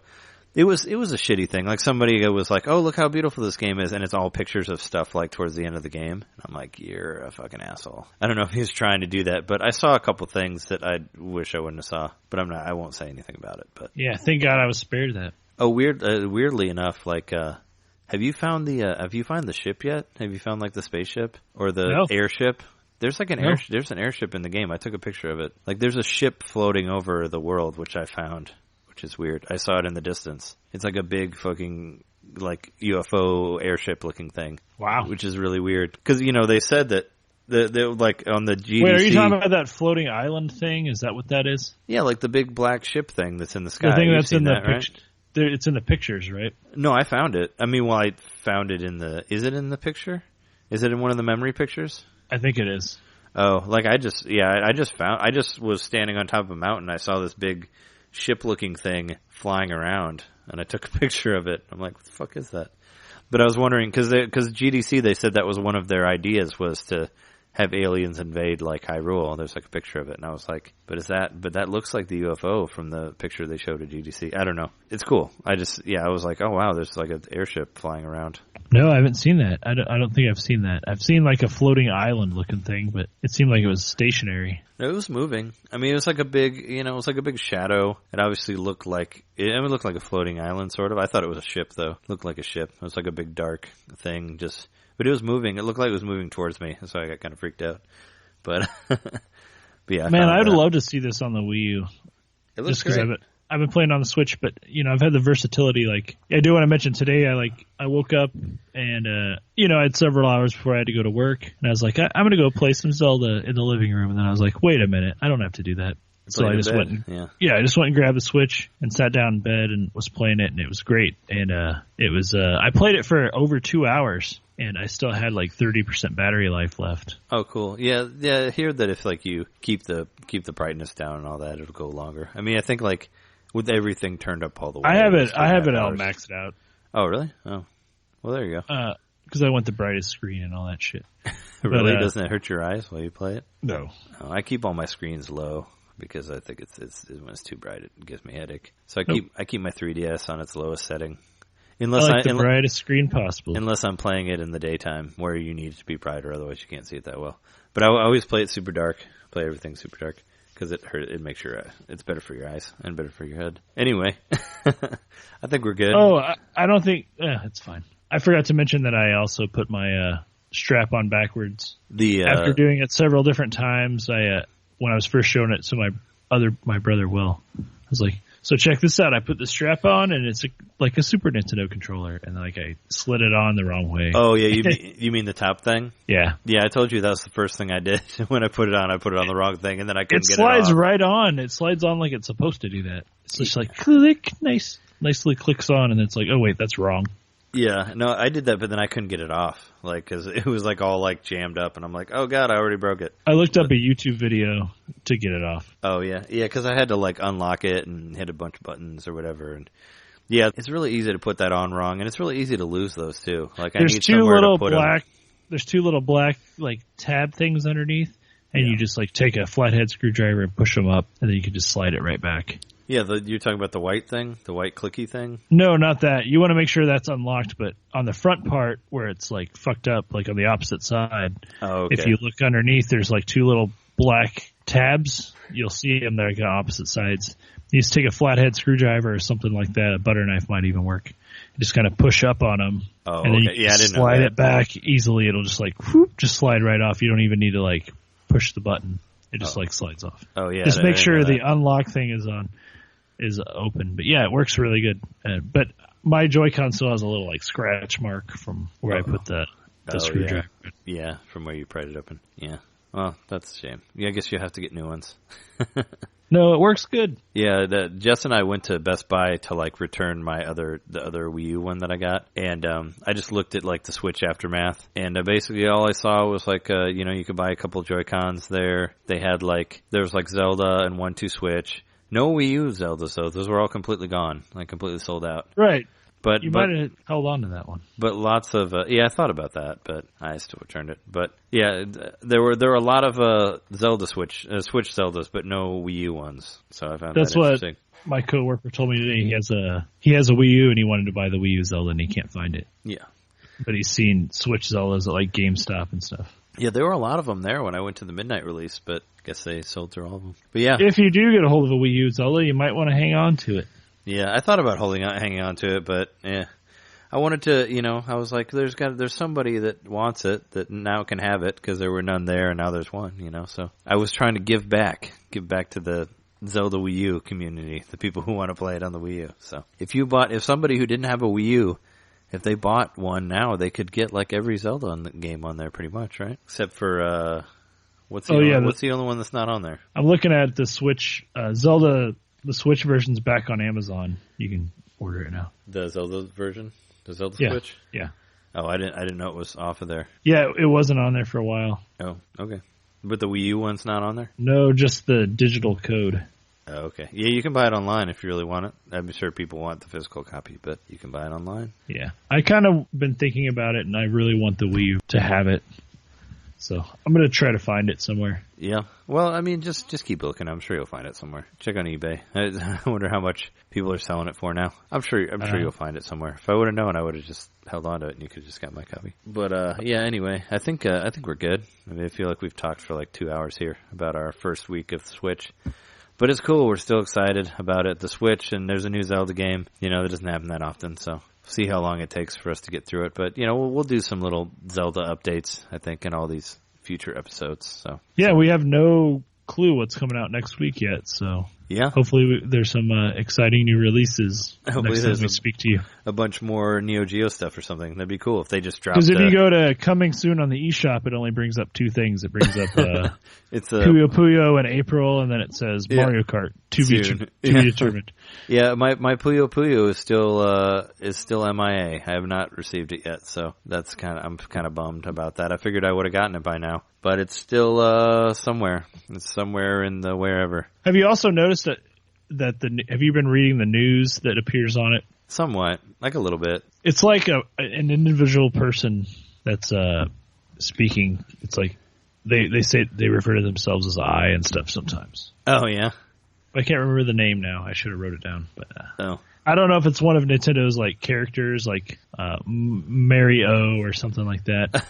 it was a shitty thing. Like somebody was like, oh, look how beautiful this game is, and it's all pictures of stuff like towards the end of the game. And I'm like, you're a fucking asshole. I don't know if he was trying to do that, but I saw a couple things that I wish I wouldn't have saw. But I won't say anything about it. But yeah, thank God I was spared that. Oh, weirdly enough, like, have you found the ship yet? Have you found like the spaceship or the airship? There's like there's an airship in the game. I took a picture of it. Like there's a ship floating over the world, which I found, which is weird. I saw it in the distance. It's like a big fucking like UFO airship looking thing. Wow. Which is really weird. Because, they said that they're like on the GDC. Wait, are you talking about that floating island thing? Is that what that is? Yeah, like the big black ship thing that's in the sky. The thing that's in the right? It's in the pictures, right? No, I found it. I mean, I found it is it in the picture? Is it in one of the memory pictures? I think it is. Oh, like I just was standing on top of a mountain. I saw this big ship-looking thing flying around, and I took a picture of it. I'm like, what the fuck is that? But I was wondering, because GDC, they said that was one of their ideas was to have aliens invade like Hyrule. There's like a picture of it, and I was like, but that looks like the UFO from the picture they showed at GDC. I don't know. It's cool. I was like, oh wow, there's like an airship flying around. No, I haven't seen that. I don't think I've seen that. I've seen like a floating island looking thing, but it seemed like it was stationary. It was moving. I mean, it was like a big, it was like a big shadow. It obviously looked like a floating island, sort of. I thought it was a ship, though. It looked like a ship. It was like a big dark thing, but it was moving. It looked like it was moving towards me, so I got kind of freaked out. But, yeah. Man, I'd love to see this on the Wii U. It looks great. I've been playing on the Switch, but I've had the versatility. Like I do want to mention today, I woke up and I had several hours before I had to go to work, and I was like, I'm gonna go play some Zelda in the living room, and then I was like, wait a minute, I don't have to do that. So I just went and grabbed the Switch and sat down in bed and was playing it, and it was great. And it was I played it for over 2 hours, and I still had like 30% battery life left. Oh, cool. Yeah. I hear that if like you keep the brightness down and all that, it'll go longer. I mean, I think like with everything turned up all the way. I have it all maxed out. Oh, really? Oh, well, there you go. because I want the brightest screen and all that shit. Really? Doesn't it hurt your eyes while you play it? No. Oh, I keep all my screens low because I think it's when it's too bright, it gives me a headache. So I keep my 3DS on its lowest setting. Unless I like the brightest screen possible. Unless I'm playing it in the daytime where you need it to be brighter, otherwise you can't see it that well. But I always play it super dark. Play everything super dark because it makes your it's better for your eyes and better for your head. Anyway, I think we're good. Oh, I don't think it's fine. I forgot to mention that I also put my strap on backwards. After doing it several different times, when I was first showing it to my brother Will, I was like, so check this out. I put the strap on, and it's like a Super Nintendo controller, and like I slid it on the wrong way. Oh yeah, you mean the top thing? Yeah. Yeah, I told you that was the first thing I did when I put it on. I put it on the wrong thing, and then I couldn't get it off. It slides right on. It slides on like it's supposed to do that. It's just like click, nicely clicks on, and it's like, oh wait, that's wrong. Yeah, no, I did that, but then I couldn't get it off, like, because it was like all like jammed up, and I'm like, oh god, I already broke it. I looked up a YouTube video to get it off. Oh yeah, because I had to like unlock it and hit a bunch of buttons or whatever, and yeah, it's really easy to put that on wrong, and it's really easy to lose those too. Like I need somewhere to put them. There's two little black like tab things underneath, and you just like take a flathead screwdriver and push them up, and then you can just slide it right back. Yeah, you're talking about the white thing, the white clicky thing? No, not that. You want to make sure that's unlocked, but on the front part where it's like fucked up, like on the opposite side, if you look underneath, there's like two little black tabs. You'll see them there on opposite sides. You just take a flathead screwdriver or something like that. A butter knife might even work. You just kind of push up on them, and then you can slide it back easily. It'll just like whoop, just slide right off. You don't even need to like push the button. It just like slides off. Oh yeah. Just make sure the unlock thing is open. But yeah, it works really good. But my Joy-Con still has a little like scratch mark from where I put the screwdriver. Yeah, from where you pried it open. Yeah. Well, that's a shame. Yeah, I guess you have to get new ones. No, it works good. Yeah, Jess and I went to Best Buy to like return the other Wii U one that I got, and I just looked at like the Switch Aftermath, and basically all I saw was like you could buy a couple Joy-Cons there. They had there was like Zelda and 1-2 Switch. No Wii U Zelda, so those were all completely gone, like completely sold out. Right. But you might have held on to that one. But lots of I thought about that, but I still returned it. But yeah, there were a lot of Zelda Switch Zeldas, but no Wii U ones. So I found that interesting. What my coworker told me today. He has a Wii U and he wanted to buy the Wii U Zelda and he can't find it. Yeah. But he's seen Switch Zeldas at like GameStop and stuff. Yeah, there were a lot of them there when I went to the midnight release, but I guess they sold through all of them. But yeah, if you do get a hold of a Wii U Zelda, you might want to hang on to it. Yeah, I thought about hanging on to it, but I wanted to, I was like, there's somebody that wants it that now can have it because there were none there and now there's one, so I was trying to give back to the Zelda Wii U community, the people who want to play it on the Wii U. So if somebody who didn't have a Wii U, if they bought one now, they could get like every Zelda game on there pretty much, right? Except for, what's the only one that's not on there? I'm looking at the Switch, Zelda. The Switch version's back on Amazon. You can order it now. The Zelda version? The Zelda Switch? Yeah. Oh, I didn't know it was off of there. Yeah, it wasn't on there for a while. Oh, okay. But the Wii U one's not on there? No, just the digital code. Oh, okay. Yeah, you can buy it online if you really want it. I'm sure people want the physical copy, but you can buy it online. Yeah. I kind of been thinking about it, and I really want the Wii U to have it. So I'm going to try to find it somewhere. Yeah. Well, I mean, just keep looking. I'm sure you'll find it somewhere. Check on eBay. I wonder how much people are selling it for now. I'm sure you'll find it somewhere. If I would have known, I would have just held on to it and you could have just got my copy. But, yeah, anyway, I think we're good. I mean, I feel like we've talked for like 2 hours here about our first week of the Switch. But it's cool. We're still excited about it. The Switch, and there's a new Zelda game. That doesn't happen that often, so see how long it takes for us to get through it. But, we'll do some little Zelda updates, I think, in all these future episodes. So yeah, we have no clue what's coming out next week yet. So yeah, hopefully there's some exciting new releases next time we speak to you. A bunch more Neo Geo stuff or something. That'd be cool if they just dropped. Because if you go to coming soon on the eShop, it only brings up two things. It brings up it's Puyo Puyo in April, and then it says Mario Kart to be determined. Yeah, my Puyo Puyo is still MIA. I have not received it yet, so I'm kind of bummed about that. I figured I would have gotten it by now, but it's still somewhere. It's somewhere in the wherever. Have you also noticed that have you been reading the news that appears on it Somewhat, like a little bit. It's like an individual person that's speaking. It's like they say they refer to themselves as I and stuff sometimes. Oh yeah. I can't remember the name now. I should have wrote it down, but I don't know if it's one of Nintendo's like characters, like Mary O or something like that.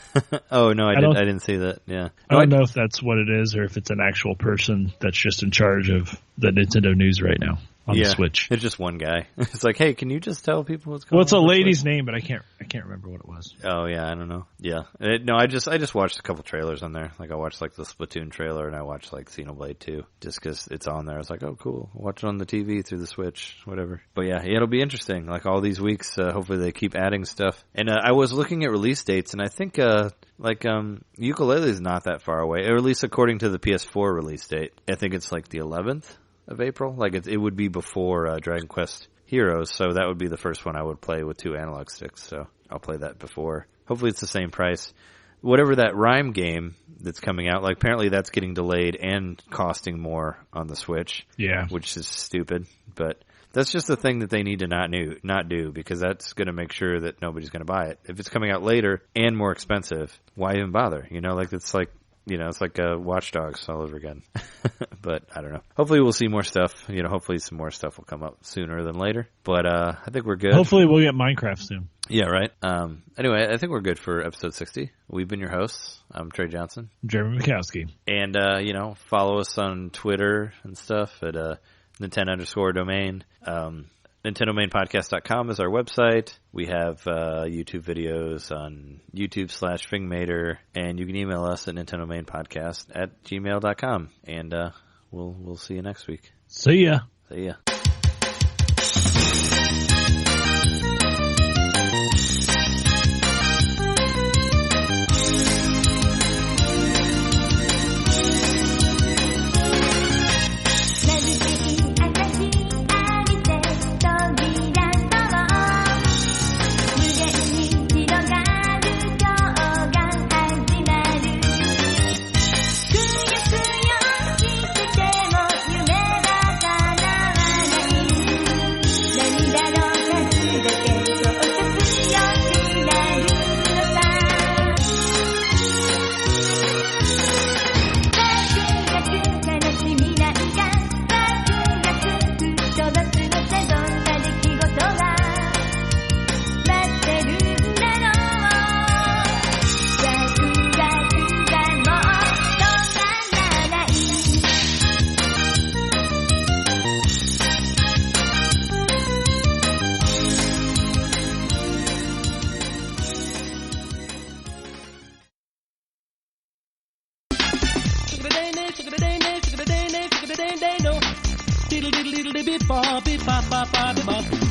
Oh no, I didn't see that. Yeah, I don't know if that's what it is or if it's an actual person that's just in charge of the Nintendo news right now on the Switch. It's just one guy. It's like, hey, can you just tell people what's going on? Well, it's a lady's name, but I can't remember what it was. Oh yeah, I don't know. Yeah, no, I just watched a couple trailers on there. Like I watched like the Splatoon trailer and I watched like Xenoblade 2 just because it's on there. I was like, oh cool, I'll watch it on the TV through the Switch, whatever. But yeah, it'll be interesting. Like all these weeks, hopefully they keep adding stuff. And I was looking at release dates, and I think Yooka-Laylee is not that far away, or at least according to the PS4 release date. I think it's like the 11th of April. Like it would be before Dragon Quest Heroes, so that would be the first one I would play with 2 analog sticks. So I'll play that before. Hopefully it's the same price. Whatever that Rhyme game that's coming out, like apparently that's getting delayed and costing more on the Switch. Yeah, which is stupid, but that's just the thing that they need to not do, because that's going to make sure that nobody's going to buy it. If it's coming out later and more expensive, why even bother? You know, like it's like Watch Dogs all over again. But I don't know. Hopefully we'll see more stuff. You know, hopefully some more stuff will come up sooner than later. But I think we're good. Hopefully we'll get Minecraft soon. Yeah, right. Anyway, I think we're good for episode 60. We've been your hosts. I'm Trey Johnson. Jeremy Mikowski. And, follow us on Twitter and stuff at Nintendo_domain. NintenDomainPodcast.com is our website. We have YouTube videos on YouTube/Fingmater, and you can email us at NintenDomainPodcast@gmail.com. And we'll see you next week. See ya. See ya. Diddle diddle diddle bip bop bop bop bop bop.